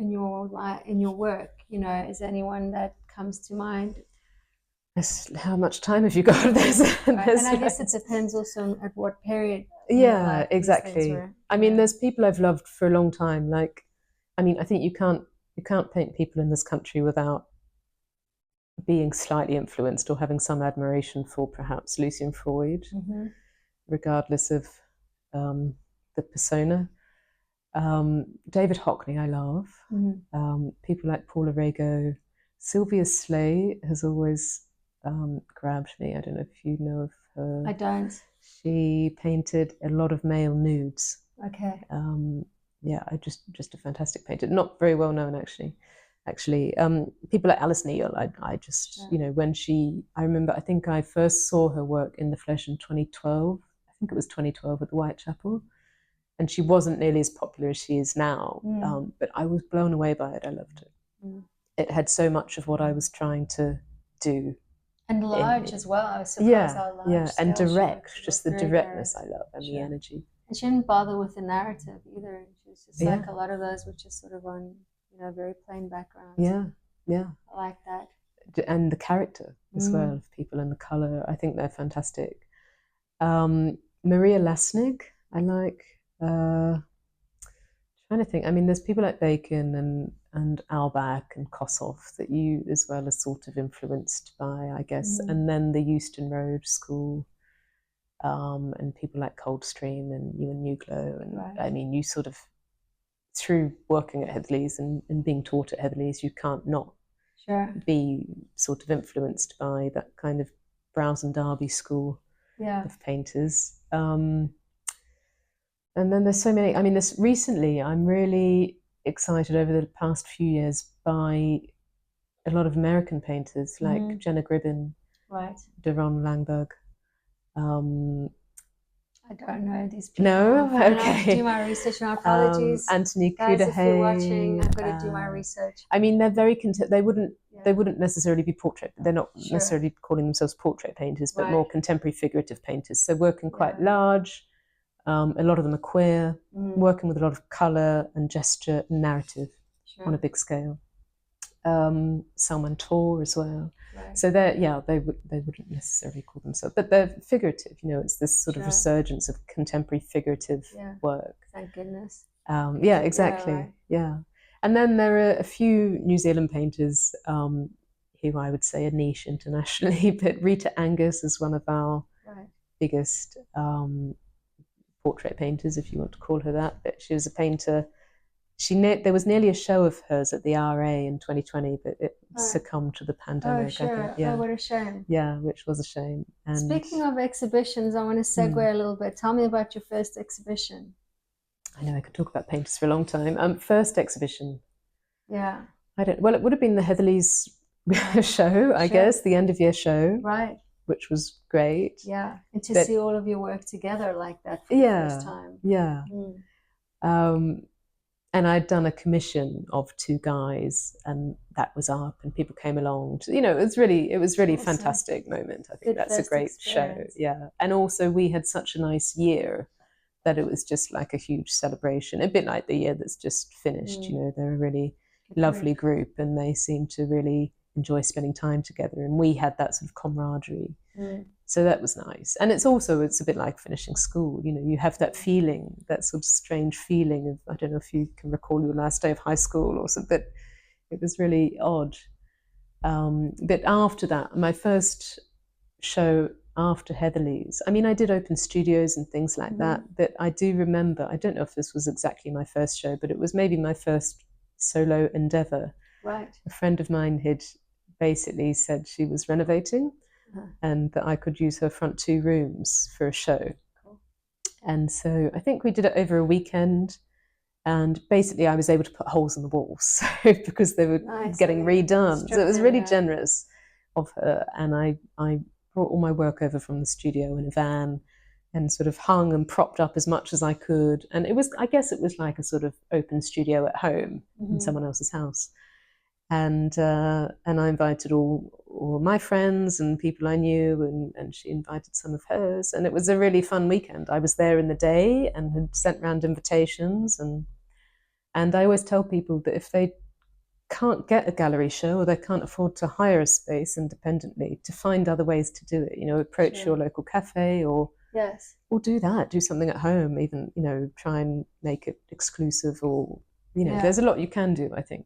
work, is there anyone that comes to mind? How much time have you got? And I guess it depends also at what period. Yeah, exactly. I mean, there's people I've loved for a long time. Like, I mean, I think you can't paint people in this country without being slightly influenced or having some admiration for perhaps Lucian Freud, regardless of the persona. David Hockney, I love. People like Paula Rego. Sylvia Slay has always grabbed me. I don't know if you know of her. I don't. She painted a lot of male nudes. Okay. Yeah, just a fantastic painter. Not very well known, actually. People like Alice Neal. I just I remember. I think I first saw her work in the flesh in 2012. I think it was 2012 at the Whitechapel, and she wasn't nearly as popular as she is now. But I was blown away by it. I loved it. It had so much of what I was trying to do. And large as well. I was surprised how large. Yeah, and direct. Just the directness I love, and the energy. And she didn't bother with the narrative either. She was just like a lot of those, which is sort of on, very plain backgrounds. Yeah. I like that. And the character as well of people and the colour. I think they're fantastic. Maria Lasnig, I like. Trying to think. I mean, there's people like Bacon and Albach and Kossoff that you as well are sort of influenced by, I guess. And then the Euston Road School, and people like Coldstream and Ewan Newglow. And I mean, you sort of, through working at Heatherley's and being taught at Heatherley's, you can't not be sort of influenced by that kind of Browse and Derby school of painters. And then there's so many. I mean, recently I'm really excited over the past few years by a lot of American painters like Jenna Gribbin, Deron Langberg. I don't know these people. No? Okay. I have to do my research. No, apologies. Anthony Guys, Kudahay. if you're watching, I've got to do my research. I mean, they're very they wouldn't necessarily be portrait. They're not necessarily calling themselves portrait painters, but more contemporary figurative painters. So working quite large. A lot of them are queer, working with a lot of colour and gesture and narrative on a big scale. Salman Tor as well. So they wouldn't necessarily call themselves, but they're figurative. It's this sort of resurgence of contemporary figurative work. Thank goodness. Yeah, exactly. Yeah. And then there are a few New Zealand painters who I would say are niche internationally, but Rita Angus is one of our biggest portrait painters, if you want to call her that. But she was a painter. There was nearly a show of hers at the RA in 2020, but it succumbed to the pandemic. Oh, sure. I think. Yeah. Oh, what a shame. Yeah, which was a shame. And speaking of exhibitions, I want to segue a little bit. Tell me about your first exhibition. I know I could talk about painters for a long time. First exhibition. Yeah. It would have been the Heatherley's show, I guess, the end of year show. Right. Which was great. Yeah. And to see all of your work together like that for the first time. Yeah. And I'd done a commission of 2 guys, and that was up, and people came along. It was really a fantastic moment. I think that's a great experience. Show. Yeah. And also we had such a nice year that it was just like a huge celebration, a bit like the year that's just finished. There are really lovely group, and they seemed to really enjoy spending time together, and we had that sort of camaraderie. So that was nice. And it's a bit like finishing school, you know, you have that feeling, that sort of strange feeling of, I don't know if you can recall your last day of high school or something, but it was really odd. But after that, my first show after Heatherley's, I mean, I did open studios and things like that, but I do remember, I don't know if this was exactly my first show, but it was maybe my first solo endeavor. Right. A friend of mine had basically said she was renovating and that I could use her front 2 rooms for a show. Cool. And so I think we did it over a weekend, and basically I was able to put holes in the walls because they were getting redone. So it was really generous of her, and I brought all my work over from the studio in a van and sort of hung and propped up as much as I could. And I guess it was like a sort of open studio at home in someone else's house. And I invited all my friends and people I knew, and she invited some of hers, and it was a really fun weekend. I was there in the day and had sent round invitations, and I always tell people that if they can't get a gallery show or they can't afford to hire a space independently, to find other ways to do it, you know, approach your local cafe or do something at home, even, you know, try and make it exclusive, or, you know, there's a lot you can do, I think.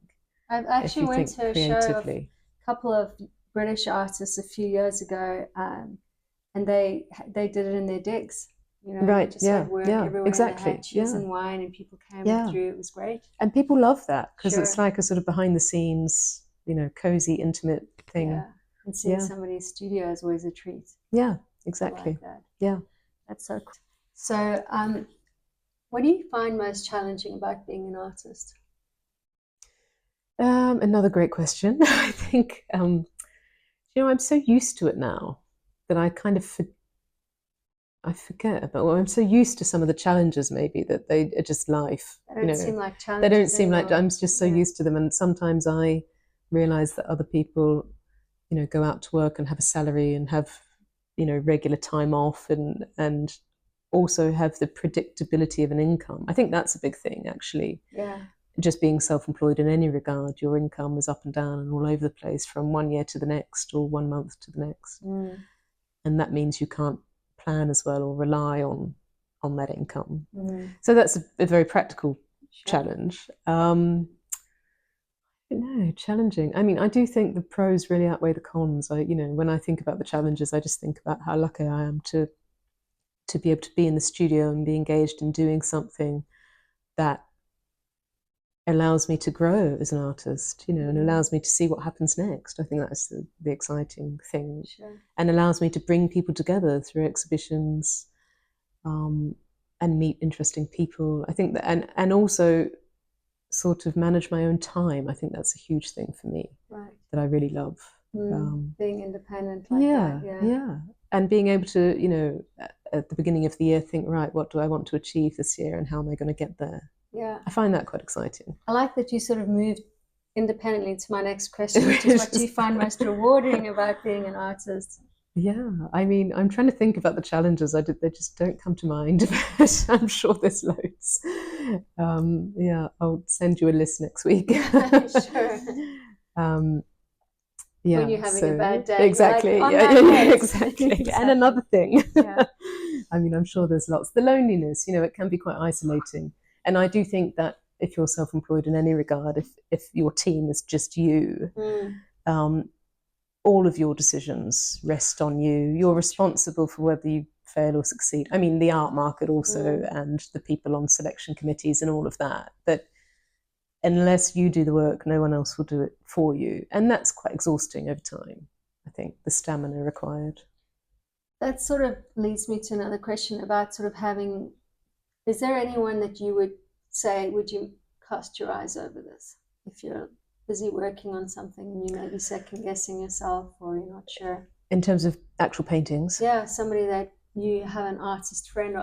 I actually went to a show of a couple of British artists a few years ago, and they did it in their digs. You know, right, just had work everywhere, exactly. And they had cheese and wine, and people came through. It was great. And people love that because it's like a sort of behind the scenes, you know, cozy, intimate thing. Yeah, and seeing somebody's studio is always a treat. Yeah, exactly. Like that. Yeah, that's so cool. So, what do you find most challenging about being an artist? Another great question. I think, you know, I'm so used to it now that I kind of I forget about. Well, I'm so used to some of the challenges, maybe, that they are just life. They don't seem like challenges. They don't seem like, I'm just so used to them. And sometimes I realize that other people, you know, go out to work and have a salary and have, you know, regular time off, and also have the predictability of an income. I think that's a big thing, actually. Yeah. Just being self-employed in any regard, your income is up and down and all over the place from one year to the next or 1 month to the next. And that means you can't plan as well or rely on that income. So that's a very practical challenge. I don't know, challenging. I mean, I do think the pros really outweigh the cons. You know, when I think about the challenges, I just think about how lucky I am to be able to be in the studio and be engaged in doing something that allows me to grow as an artist, you know, and allows me to see what happens next. I think that's the exciting thing. And allows me to bring people together through exhibitions, and meet interesting people. I think that, and also sort of manage my own time. I think that's a huge thing for me, that I really love. Being independent like that. Yeah. And being able to, you know, at the beginning of the year, think, right, what do I want to achieve this year and how am I going to get there? Yeah. I find that quite exciting. I like that you sort of moved independently to my next question, which is what do you find most rewarding about being an artist? Yeah, I mean, I'm trying to think about the challenges. They just don't come to mind, but I'm sure there's loads. Yeah, I'll send you a list next week. Sure. Yeah, when you're having a bad day. Exactly. Like, exactly. Exactly. And another thing. I mean, I'm sure there's lots. The loneliness, you know, it can be quite isolating. And I do think that if you're self-employed in any regard, if your team is just you, all of your decisions rest on you. You're responsible for whether you fail or succeed. I mean, the art market also, and the people on selection committees and all of that. But unless you do the work, no one else will do it for you. And that's quite exhausting over time, I think, the stamina required. That sort of leads me to another question about sort of having, is there anyone that you would say, would you cast your eyes over this? If you're busy working on something and you may be second guessing yourself or you're not sure. In terms of actual paintings? Yeah, somebody that you have an artist friend,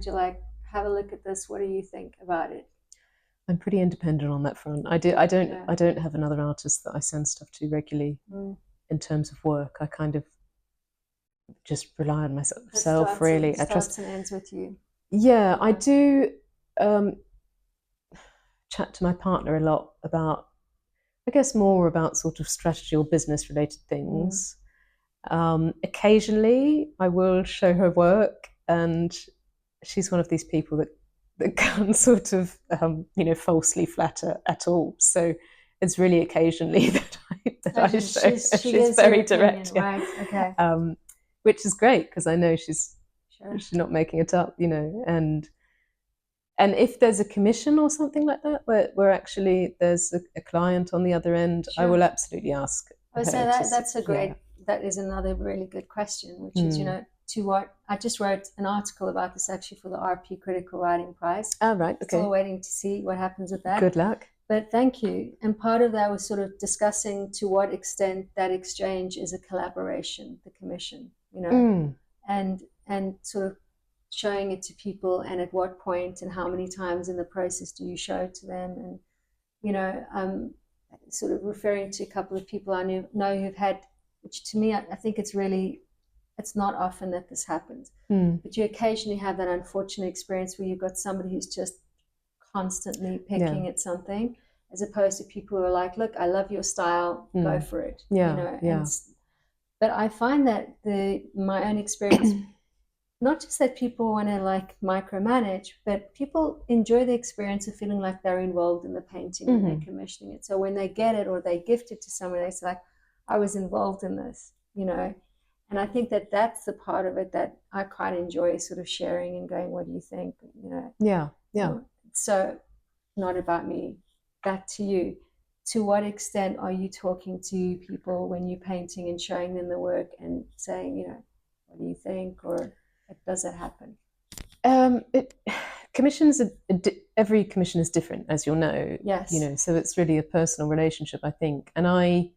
you're like, have a look at this, what do you think about it? I'm pretty independent on that front. I don't have another artist that I send stuff to regularly in terms of work. I kind of just rely on myself, really. I trust and ends with you. Yeah, I do chat to my partner a lot about I guess more about sort of strategy or business related things. Occasionally I will show her work, and she's one of these people that can't sort of falsely flatter at all. So it's really occasionally that I show her. She's very direct, right? Okay. Which is great because I know she's not making it up, and if there's a commission or something like that, where actually there's a client on the other end, I will absolutely ask. I would say that's a great. That is another really good question, which is, to what I just wrote an article about this actually for the RP Critical Writing Prize. Oh, right. Okay. Still waiting to see what happens with that. Good luck. But thank you. And part of that was sort of discussing to what extent that exchange is a collaboration, the commission, and sort of showing it to people, and at what point and how many times in the process do you show it to them, and sort of referring to a couple of people I know who've had, which to me I think it's not often that this happens, but you occasionally have that unfortunate experience where you've got somebody who's just constantly picking at something, as opposed to people who are like, look, I love your style, go for it. But I find that my own experience, not just that people want to like micromanage, but people enjoy the experience of feeling like they're involved in the painting when they're commissioning it. So when they get it or they gift it to someone, they say like, I was involved in this, And I think that that's the part of it that I quite enjoy, sort of sharing and going, what do you think? Yeah. So not about me, back to you. To what extent are you talking to people when you're painting and showing them the work and saying, what do you think? Or does that happen? Commissions, every commission is different, as you'll know. Yes. So it's really a personal relationship, I think. And I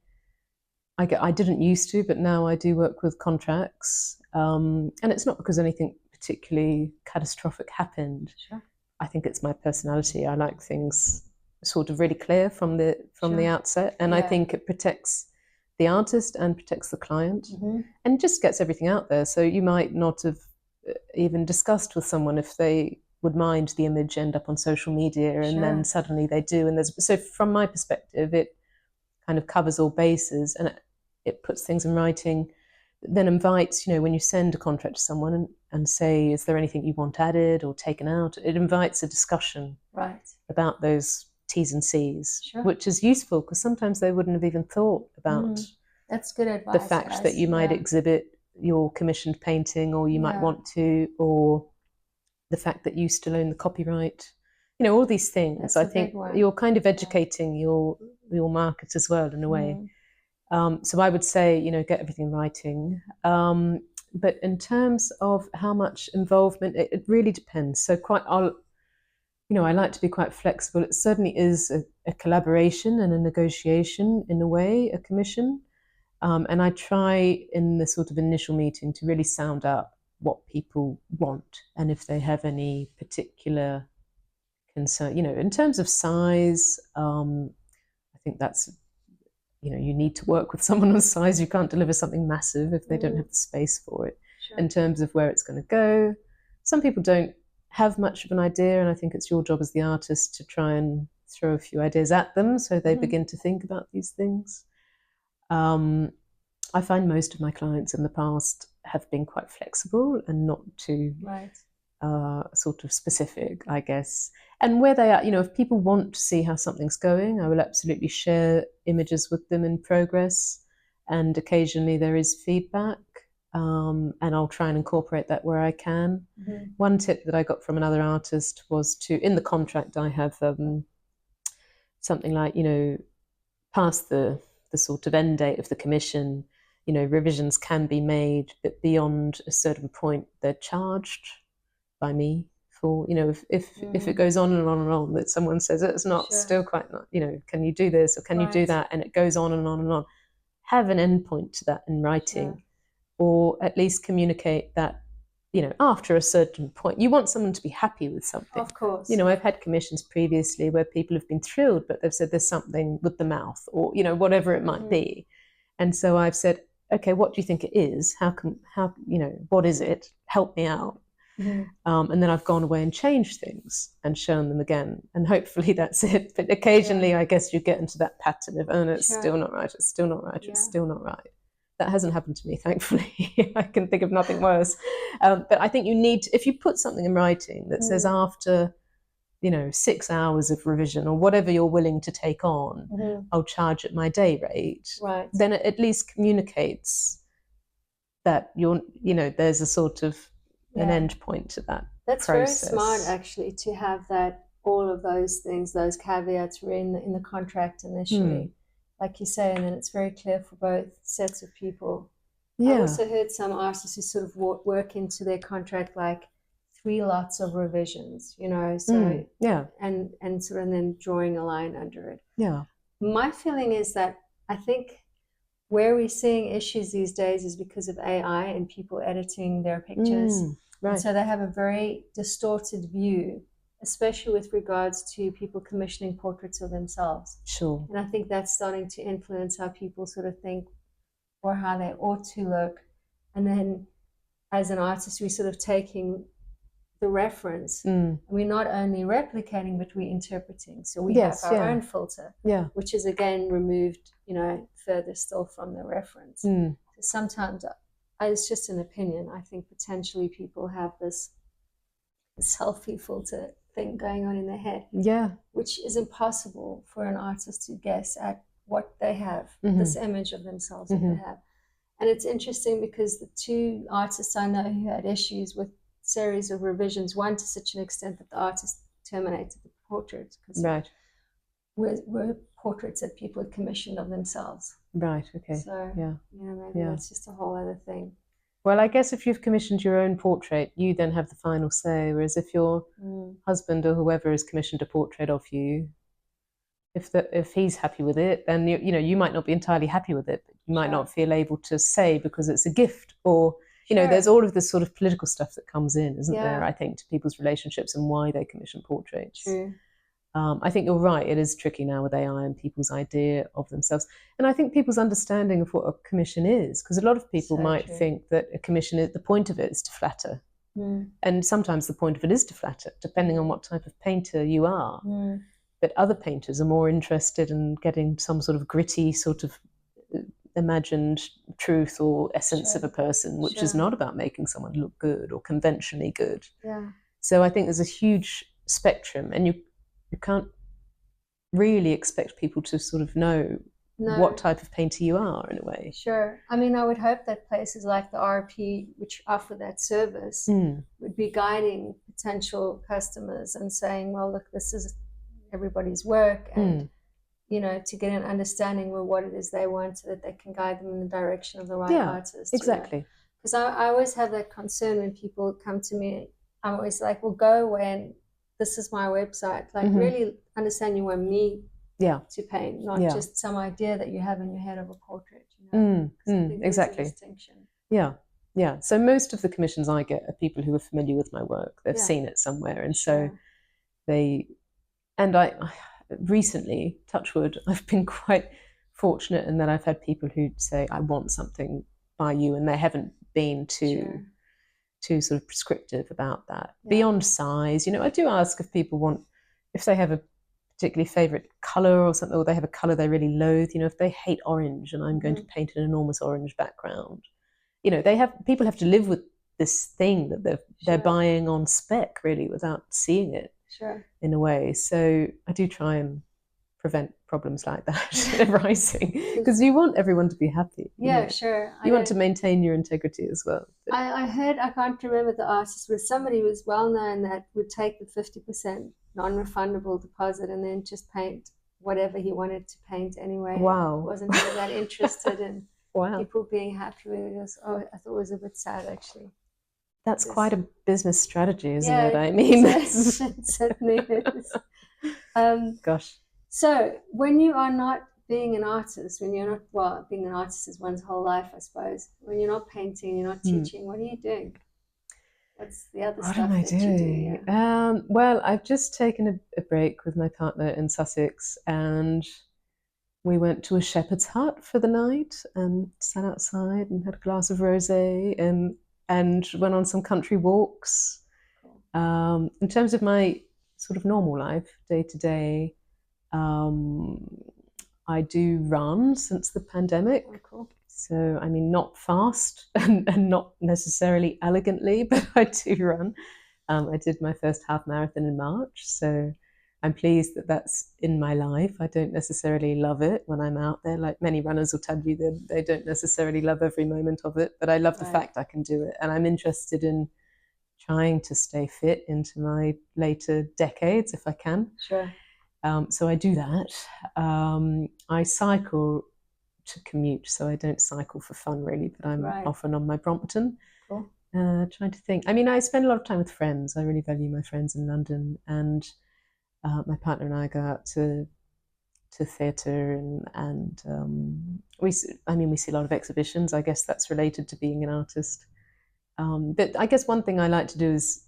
didn't used to, but now I do work with contracts. And it's not because anything particularly catastrophic happened. Sure. I think it's my personality. I like things sort of really clear from the outset, and I think it protects the artist and protects the client, and just gets everything out there. So you might not have even discussed with someone if they would mind the image end up on social media, and then suddenly they do. And so from my perspective, it kind of covers all bases, and it puts things in writing, then invites, when you send a contract to someone and say, is there anything you want added or taken out? It invites a discussion about those T's and C's, which is useful because sometimes they wouldn't have even thought about that's good advice, the fact that you might exhibit your commissioned painting, or you might want to, or the fact that you still own the copyright. All these things. That's I think you're kind of educating your market as well, in a way. So I would say, get everything in writing. But in terms of how much involvement, it really depends. So I like to be quite flexible. It certainly is a collaboration and a negotiation, in a way, a commission. And I try in the sort of initial meeting to really sound out what people want, and if they have any particular concern, in terms of size. I think that's, you need to work with someone on size. You can't deliver something massive if they don't have the space for it. In terms of where it's going to go, some people don't have much of an idea, and I think it's your job as the artist to try and throw a few ideas at them so they begin to think about these things. I find most of my clients in the past have been quite flexible and not too sort of specific, I guess. And where they are, if people want to see how something's going, I will absolutely share images with them in progress, and occasionally there is feedback. And I'll try and incorporate that where I can. One tip that I got from another artist was in the contract, I have something like, past the sort of end date of the commission, revisions can be made, but beyond a certain point, they're charged by me for, if it goes on and on and on, that someone says it's not still quite not, can you do this or can you do that? And it goes on and on and on. Have an endpoint to that in writing. Or at least communicate that, after a certain point, you want someone to be happy with something. Of course. I've had commissions previously where people have been thrilled, but they've said there's something with the mouth, or, whatever it might be. And so I've said, okay, what do you think it is? How, what is it? Help me out. And then I've gone away and changed things and shown them again. And hopefully that's it. But occasionally, I guess you get into that pattern of, oh, no, it's still not right. It's still not right. It's still not right. That hasn't happened to me, thankfully. I can think of nothing worse. But I think you need, if you put something in writing that says after, 6 hours of revision or whatever you're willing to take on, I'll charge at my day rate. Right. Then it at least communicates that there's a sort of an end point to that. That's process. very smart, actually, to have that, all of those things, those caveats were in the contract initially, like you say, and then it's very clear for both sets of people. I also heard some artists who sort of work into their contract like 3 lots of revisions, so and sort of then drawing a line under it. Yeah. My feeling is that I think where we're seeing issues these days is because of AI and people editing their pictures. Right. So they have a very distorted view, especially with regards to people commissioning portraits of themselves. Sure. And I think that's starting to influence how people sort of think or how they ought to look. And then as an artist, we're sort of taking the reference and we're not only replicating, but we're interpreting. So we have our own filter, which is again removed, further still from the reference. So sometimes, it's just an opinion, I think potentially people have this selfie filter thing going on in their head, which is impossible for an artist to guess at what they have, this image of themselves that they have. And it's interesting because the 2 artists I know who had issues with series of revisions, one to such an extent that the artist terminated the portraits because were portraits that people had commissioned of themselves. Right, okay. So, maybe that's just a whole other thing. Well, I guess if you've commissioned your own portrait, you then have the final say, whereas if your husband or whoever has commissioned a portrait of you, if he's happy with it, then you might not be entirely happy with it, but you might not feel able to say because it's a gift, or there's all of this sort of political stuff that comes in, isn't there, I think, to people's relationships and why they commission portraits. True. I think you're right, it is tricky now with AI and people's idea of themselves. And I think people's understanding of what a commission is, because a lot of people might think that a commission, the point of it is to flatter. And sometimes the point of it is to flatter, depending on what type of painter you are. But other painters are more interested in getting some sort of gritty, sort of imagined truth or essence of a person, which is not about making someone look good or conventionally good. So I think there's a huge spectrum, and you can't really expect people to sort of know what type of painter you are in a way. Sure. I mean, I would hope that places like the RP, which offer that service, would be guiding potential customers and saying, well, look, this is everybody's work, and to get an understanding of what it is they want so that they can guide them in the direction of the right artist. Exactly. Because I always have that concern when people come to me. I'm always like, well, go away and this is my website. Like, really understand you want me to paint, not just some idea that you have in your head of a portrait. I think exactly. there's a distinction. Yeah. So most of the commissions I get are people who are familiar with my work. They've seen it somewhere, and so I recently, touch wood, I've been quite fortunate in that I've had people who say, I want something by you, and they haven't been too sort of prescriptive about that. Beyond size, I do ask if people want, if they have a particularly favourite colour or something, or they have a colour they really loathe, if they hate orange and I'm going to paint an enormous orange background, people have to live with this thing that they're buying on spec, really, without seeing it in a way. So I do try and prevent problems like that arising, because you want everyone to be happy. Sure. You want to maintain your integrity as well. I heard, I can't remember the artist, but somebody who was well known that would take the 50% non-refundable deposit and then just paint whatever he wanted to paint anyway. Wow. Wasn't really that interested in people being happy with it. I thought it was a bit sad, actually. That's quite a business strategy, isn't it? I mean, it certainly is. Gosh. So when you are not being an artist, when you're not, being an artist is one's whole life, I suppose. When you're not painting, you're not teaching, what are you doing? What's the other stuff that you do? Yeah. Well, I've just taken a break with my partner in Sussex, and we went to a shepherd's hut for the night and sat outside and had a glass of rosé and went on some country walks. In terms of my sort of normal life, day to day, I do run since the pandemic. Oh, cool. So, I mean, not fast and not necessarily elegantly, but I do run. I did my first half marathon in March. So I'm pleased that that's in my life. I don't necessarily love it when I'm out there. Like many runners will tell you that they don't necessarily love every moment of it, but I love the fact I can do it. And I'm interested in trying to stay fit into my later decades if I can. Sure. So I do that. I cycle to commute, so I don't cycle for fun really, but I'm often on my Brompton. Cool. Trying to think. I mean, I spend a lot of time with friends. I really value my friends in London, and my partner and I go out to theatre, and we see a lot of exhibitions. I guess that's related to being an artist. But I guess one thing I like to do is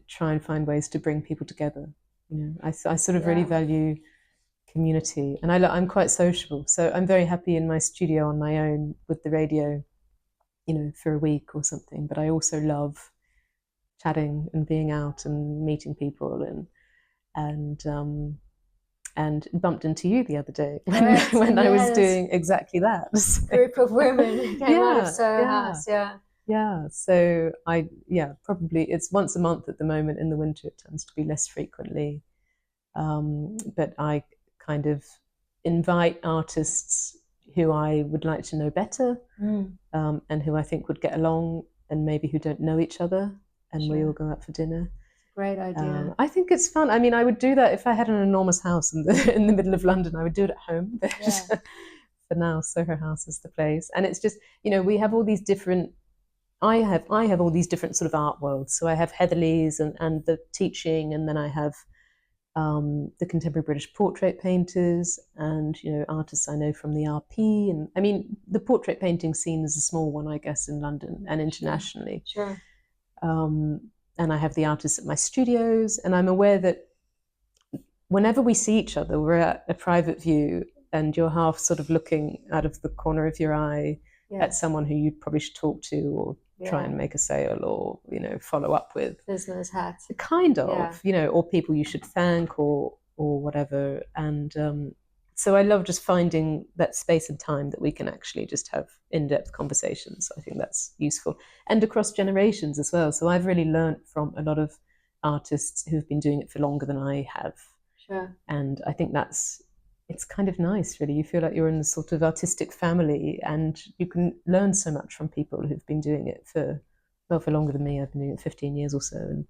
try and find ways to bring people together. You know, I sort of really value community, and I'm quite sociable, so I'm very happy in my studio on my own with the radio, you know, for a week or something. But I also love chatting and being out and meeting people, and bumped into you the other day when I was doing exactly that. So, group of women came out of Soho House, Yeah, so probably it's once a month at the moment. In the winter it tends to be less frequently, but I kind of invite artists who I would like to know better, and who I think would get along, and maybe who don't know each other, and we all go out for dinner. Great idea. I think it's fun. I mean, I would do that if I had an enormous house in the middle of London. I would do it at home, but for now, Soho House is the place. And it's just, you know, we have all these different. I have all these different sort of art worlds. So I have Heatherley's and the teaching, and then I have the contemporary British portrait painters, and, you know, artists I know from the RP. And I mean, the portrait painting scene is a small one, I guess, in London and internationally. Sure. And I have the artists at my studios, and I'm aware that whenever we see each other, we're at a private view, and you're half sort of looking out of the corner of your eye at someone who you probably should talk to, or try and make a sale, or, you know, follow up with. Business hat. Kind of, you know, or people you should thank, or whatever. And so I love just finding that space and time that we can actually just have in-depth conversations. I think that's useful, and across generations as well. So I've really learned from a lot of artists who've been doing it for longer than I have. Sure. And I think it's kind of nice, really. You feel like you're in a sort of artistic family, and you can learn so much from people who've been doing it for longer than me. I've been doing it 15 years or so, and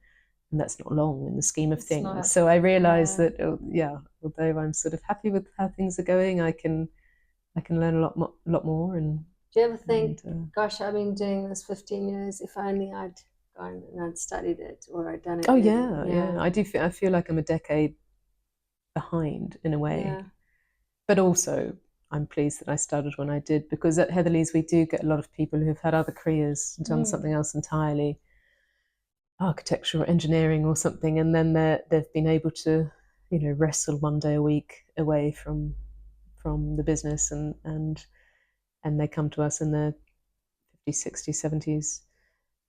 that's not long in the scheme of things. So I realize that, although I'm sort of happy with how things are going, I can learn a lot more. And do you ever think, gosh, I've been doing this 15 years, if only I'd gone and I'd studied it, or I'd done it? Oh yeah. I do I feel like I'm a decade behind in a way, but also I'm pleased that I started when I did, because at Heatherley's we do get a lot of people who've had other careers, done something else entirely, architecture or engineering or something, and then they've been able to, you know, wrestle one day a week away from the business, and they come to us in their 50s, 60s, 70s.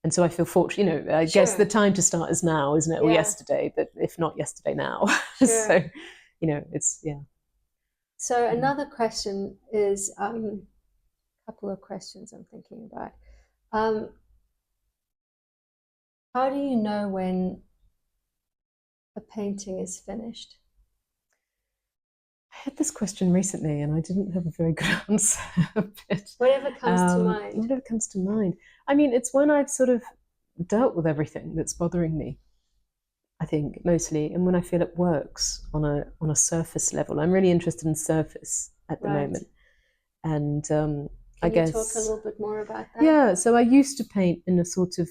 And so I feel fortunate, you know, I guess the time to start is now, isn't it? Or yesterday, but if not yesterday, now. So, you know, it's, So another question is, a couple of questions I'm thinking about. How do you know when a painting is finished? I had this question recently, and I didn't have a very good answer. But, whatever comes to mind. Whatever comes to mind. I mean, it's when I've sort of dealt with everything that's bothering me, I think, mostly, and when I feel it works on a surface level. I'm really interested in surface at the moment, and I guess. Can you talk a little bit more about that? Yeah, so I used to paint in a sort of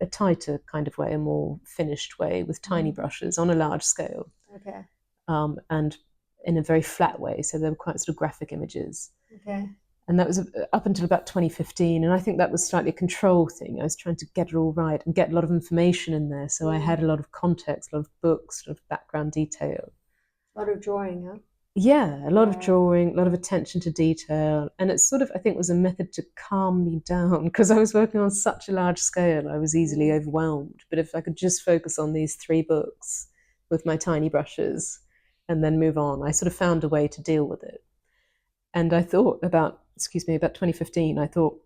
a tighter kind of way, a more finished way, with tiny brushes on a large scale. Okay. And in a very flat way, so they were quite sort of graphic images. Okay. And that was up until about 2015, and I think that was slightly a control thing. I was trying to get it all right and get a lot of information in there, so I had a lot of context, a lot of books, a lot of background detail. A lot of drawing, huh? Yeah, a lot of drawing, a lot of attention to detail. And it's sort of, I think, was a method to calm me down because I was working on such a large scale. I was easily overwhelmed. But if I could just focus on these 3 books with my tiny brushes and then move on, I sort of found a way to deal with it. And I thought about 2015, I thought,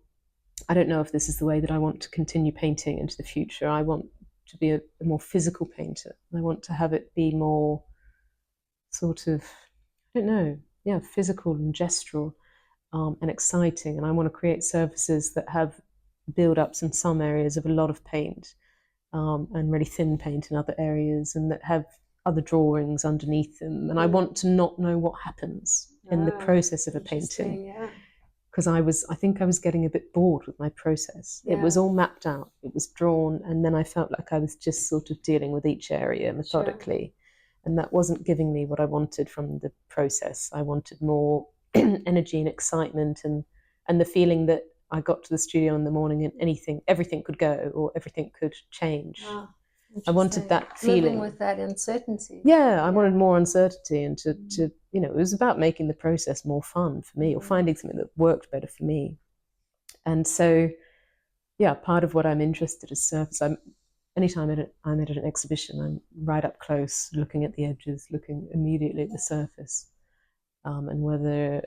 I don't know if this is the way that I want to continue painting into the future. I want to be a more physical painter. I want to have it be more sort of, I don't know, yeah, physical and gestural and exciting. And I want to create surfaces that have build-ups in some areas of a lot of paint and really thin paint in other areas, and that have other drawings underneath them. And I want to not know what happens in the process of a painting. Because I think I was getting a bit bored with my process. It was all mapped out, it was drawn, and then I felt like I was just sort of dealing with each area methodically. And that wasn't giving me what I wanted from the process. I wanted more energy and excitement and the feeling that I got to the studio in the morning and everything could go or everything could change. I wanted that feeling. Living with that uncertainty. Yeah, I wanted more uncertainty and to it was about making the process more fun for me or finding something that worked better for me. And so, yeah, part of what I'm interested is surface. Anytime I'm at an exhibition, I'm right up close, looking at the edges, looking immediately at the surface, and whether,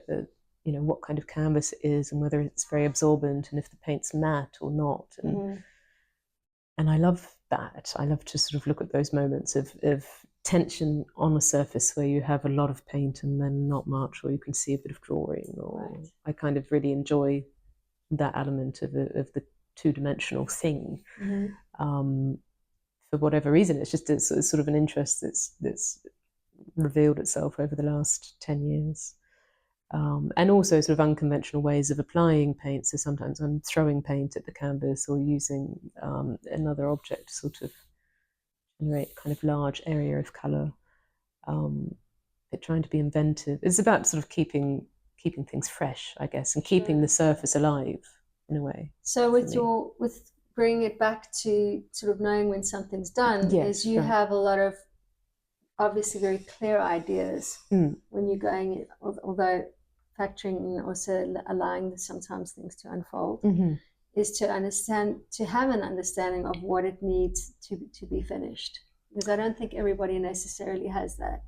what kind of canvas it is and whether it's very absorbent and if the paint's matte or not. And I love that. I love to sort of look at those moments of tension on a surface where you have a lot of paint and then not much, or you can see a bit of drawing. Or I kind of really enjoy that element of the two-dimensional thing. For whatever reason, it's sort of an interest that's revealed itself over the last 10 years. And also sort of unconventional ways of applying paint. So sometimes I'm throwing paint at the canvas or using another object to sort of generate a kind of large area of colour. But trying to be inventive. It's about sort of keeping things fresh, I guess, and keeping the surface alive in a way. So with bringing it back to sort of knowing when something's done, is you have a lot of obviously very clear ideas when you're going in, although factoring in also allowing sometimes things to unfold, is to have an understanding of what it needs to be finished. Because I don't think everybody necessarily has that,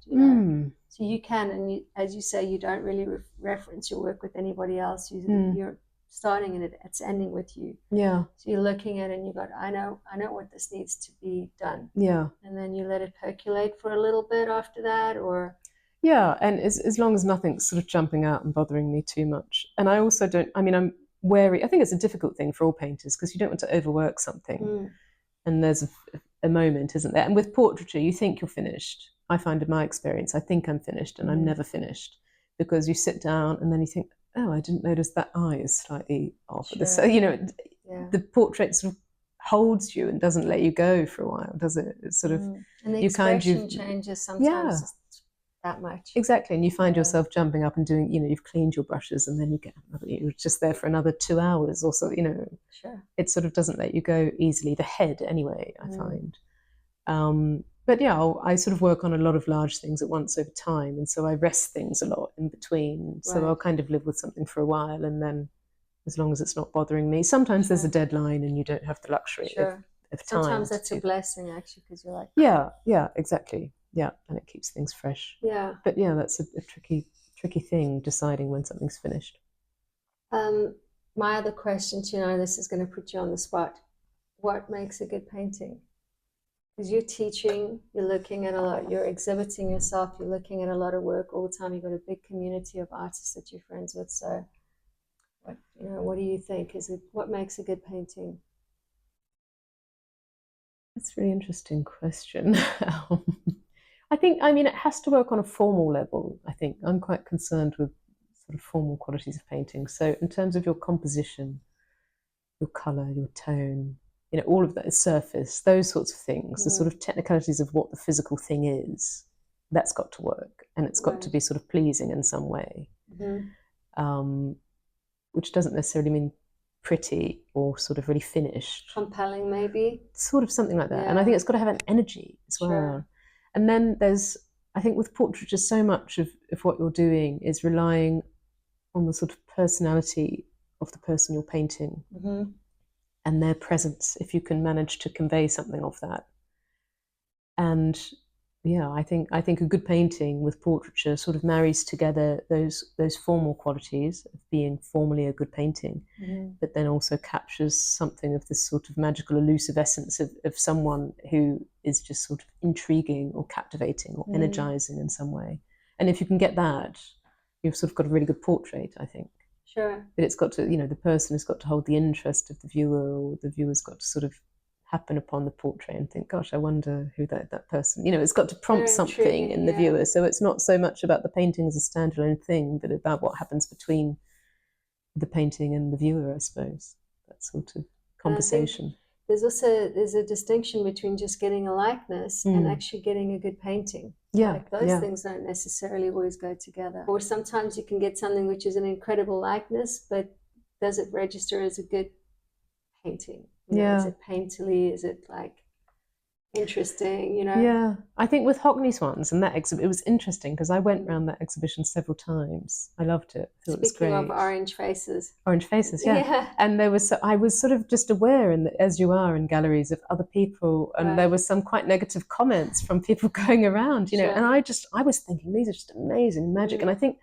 So you can, and as you say, you don't really reference your work with anybody else. You're starting and it's ending with you. Yeah. So you're looking at it and you go, I know what this needs to be done. Yeah. And then you let it percolate for a little bit after that, or. Yeah, and as long as nothing's sort of jumping out and bothering me too much. And I also I'm wary. I think it's a difficult thing for all painters because you don't want to overwork something. And there's a moment, isn't there? And with portraiture, you think you're finished. I find in my experience, I think I'm finished and I'm never finished because you sit down and then you think, oh, I didn't notice that eye is slightly off. So, the portrait sort of holds you and doesn't let you go for a while, does it? It's sort of, and the expression changes sometimes that much. Exactly, and you find yourself jumping up and doing, you've cleaned your brushes and then you're just there for another 2 hours or so, It sort of doesn't let you go easily, the head anyway, I find. But yeah, I sort of work on a lot of large things at once over time, and so I rest things a lot in between. So I'll kind of live with something for a while, and then as long as it's not bothering me, sometimes there's a deadline and you don't have the luxury of time. Sometimes that's a blessing actually, because you're like, yeah, exactly. Yeah, and it keeps things fresh. Yeah. But yeah, that's a tricky thing, deciding when something's finished. My other question, this is going to put you on the spot. What makes a good painting? Because you're teaching, you're looking at a lot, you're exhibiting yourself, you're looking at a lot of work all the time. You've got a big community of artists that you're friends with. So, what do you think? What makes a good painting? That's a really interesting question. I think, it has to work on a formal level. I think I'm quite concerned with sort of formal qualities of painting. So in terms of your composition, your colour, your tone, all of that, surface, those sorts of things, the sort of technicalities of what the physical thing is, that's got to work. And it's got to be sort of pleasing in some way, which doesn't necessarily mean pretty or sort of really finished. Compelling, maybe? Sort of something like that. Yeah. And I think it's got to have an energy as well. And then there's I think with portraiture, so much of what you're doing is relying on the sort of personality of the person you're painting and their presence, if you can manage to convey something of that. And yeah, I think a good painting with portraiture sort of marries together those formal qualities of being formally a good painting, but then also captures something of this sort of magical, elusive essence of someone who is just sort of intriguing or captivating or energizing in some way. And if you can get that, you've sort of got a really good portrait, I think. Sure. But it's got to, the person has got to hold the interest of the viewer, or the viewer's got to sort of happen upon the portrait and think, gosh, I wonder who that person, it's got to prompt something in the viewer. So it's not so much about the painting as a standalone thing, but about what happens between the painting and the viewer, I suppose. That sort of conversation. There's a distinction between just getting a likeness and actually getting a good painting. Like those things don't necessarily always go together. Or sometimes you can get something which is an incredible likeness, but does it register as a good painting? Is it painterly? Is it like interesting? Yeah, I think with Hockney's ones and that exhibit, it was interesting because I went around that exhibition several times. I loved it. I thought it was great. Speaking of orange faces, yeah. And I was sort of just aware, as you are in galleries, of other people, and there was some quite negative comments from people going around, and I was thinking these are just amazing magic, and I think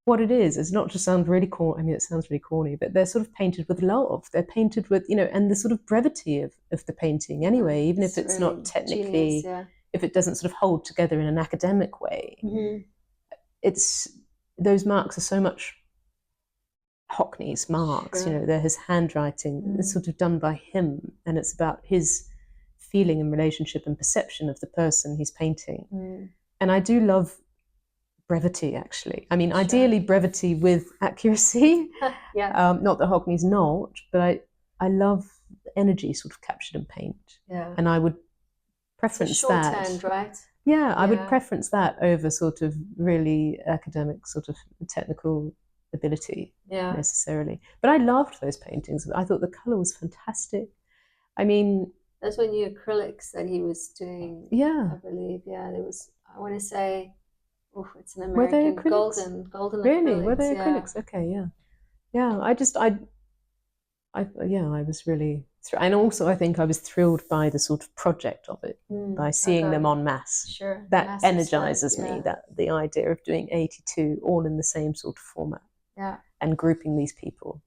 what it is not to sound really corny. I mean, it sounds really corny, but they're sort of painted with love. They're painted with, and the sort of brevity of the painting anyway, even if it's really not technically, if it doesn't sort of hold together in an academic way. It's, those marks are so much Hockney's marks, they're his handwriting. It's sort of done by him, and it's about his feeling and relationship and perception of the person he's painting. And I do love brevity, actually. I mean, ideally brevity with accuracy. Not that Hockney's not, but I love energy sort of captured in paint. And I would preference that. Shorthand, right? I would preference that over sort of really academic, sort of technical ability necessarily. But I loved those paintings. I thought the colour was fantastic. I mean, those were new acrylics that he was doing. I believe. There was, I want to say, it's an American golden really? Acrylics. Were they acrylics? Okay, I was really and also I think I was thrilled by the sort of project of it, by seeing them en masse. That energizes me, that the idea of doing 82 all in the same sort of format, and grouping these people.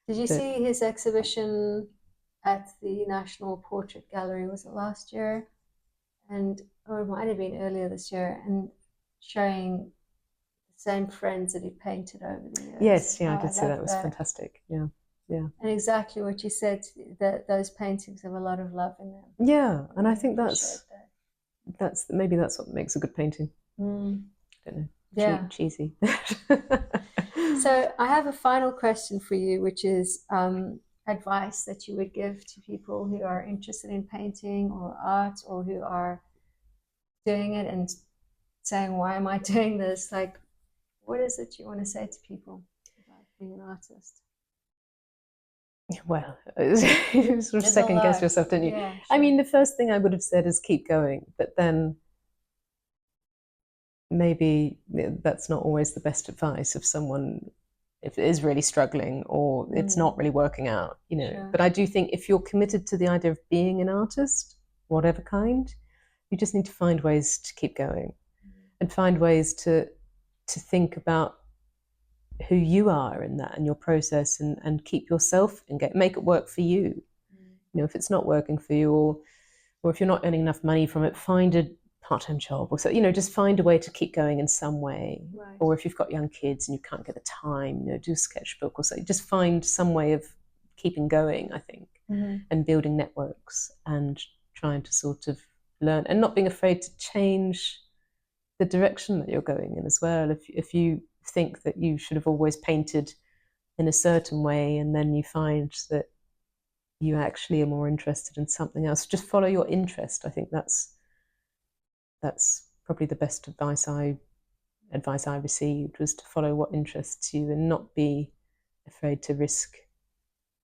Did you see his exhibition at the National Portrait Gallery? Was it last year? Or it might have been earlier this year, and showing the same friends that he painted over the years. Yes, I did see that. It was fantastic. Yeah. And exactly what you said, that those paintings have a lot of love in them. Yeah, and I think that's maybe that's what makes a good painting. I don't know. Cheesy. So I have a final question for you, which is advice that you would give to people who are interested in painting or art, or who are doing it and saying, why am I doing this? Like, what is it you want to say to people about being an artist? Well, you sort of second guess yourself, don't you? Yeah, sure. I mean, the first thing I would have said is keep going, but then maybe that's not always the best advice if someone is really struggling, or it's not really working out, But I do think if you're committed to the idea of being an artist, whatever kind, you just need to find ways to keep going, and find ways to think about who you are in that and your process, and keep yourself and make it work for you. If it's not working for you, or if you're not earning enough money from it, find a part-time job, or so, just find a way to keep going in some way. Right. Or if you've got young kids and you can't get the time, do a sketchbook or so. Just find some way of keeping going, I think, and building networks, and trying to sort of learn, and not being afraid to change the direction that you're going in as well. If you think that you should have always painted in a certain way, and then you find that you actually are more interested in something else, just follow your interest. I think that's probably the best advice I received, was to follow what interests you and not be afraid to risk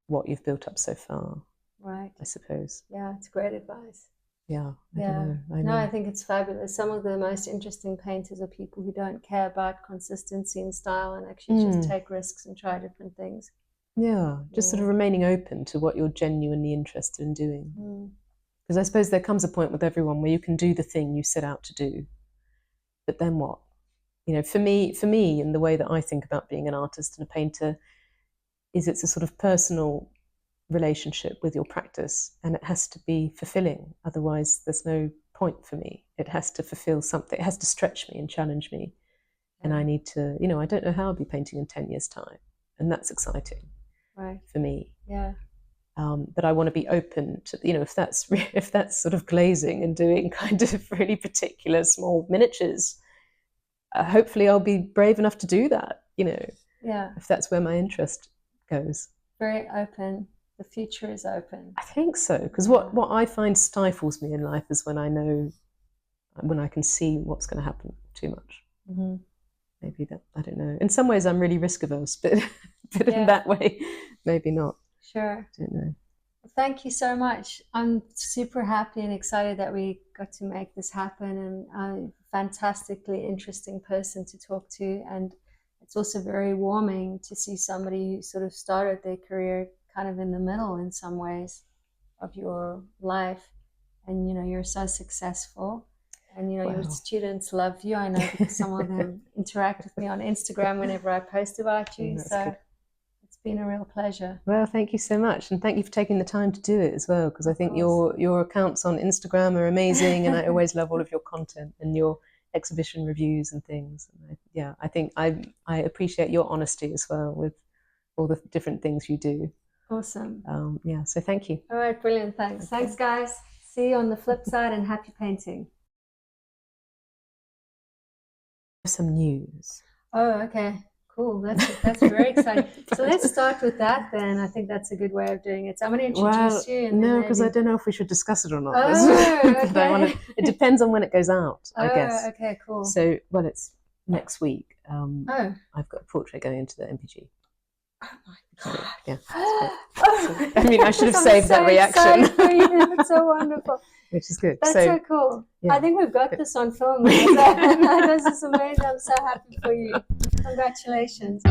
what you've built up so far. Right. I suppose. Yeah, it's great advice. Yeah, I Yeah. don't know. No, I think it's fabulous. Some of the most interesting painters are people who don't care about consistency in style and actually just take risks and try different things. Yeah, just sort of remaining open to what you're genuinely interested in doing. Because I suppose there comes a point with everyone where you can do the thing you set out to do, but then what? You know, for me, and the way that I think about being an artist and a painter is it's a sort of personal relationship with your practice, and it has to be fulfilling. Otherwise, there's no point for me. It has to fulfill something. It has to stretch me and challenge me. And I need to, you know, I don't know how I'll be painting in 10 years' time. And that's exciting for me. Yeah. But I want to be open to, you know, if that's sort of glazing and doing kind of really particular small miniatures, hopefully I'll be brave enough to do that, you know, if that's where my interest goes. Very open. The future is open. I think so, because what I find stifles me in life is when I can see what's going to happen too much. Maybe that, I don't know. In some ways, I'm really risk averse, but in that way, maybe not. Sure. I don't know. Thank you so much. I'm super happy and excited that we got to make this happen, and a fantastically interesting person to talk to. And it's also very warming to see somebody who sort of started their career kind of in the middle in some ways of your life. And, you know, you're so successful. And, you know, your students love you. I know because some of them interact with me on Instagram whenever I post about you. So good. It's been a real pleasure. Well, thank you so much. And thank you for taking the time to do it as well, because I think your accounts on Instagram are amazing. And I always love all of your content and your exhibition reviews and things. And I think I appreciate your honesty as well with all the different things you do. Awesome. So thank you. All right, brilliant. Thanks. Okay. Thanks, guys. See you on the flip side, and happy painting. Some news. Oh, okay. Cool. That's very exciting. So let's start with that then. I think that's a good way of doing it. So I'm going to introduce you. And no, because I don't know if we should discuss it or not. Oh, okay. It depends on when it goes out, I guess. Oh, okay, cool. So, well, it's next week. I've got a portrait going into the MPG. Oh my God. Yeah. So, I mean, I should have saved that reaction. It's so wonderful. Which is good. That's so cool. Yeah. I think we've got this on film. This is amazing. I'm so happy for you. Congratulations.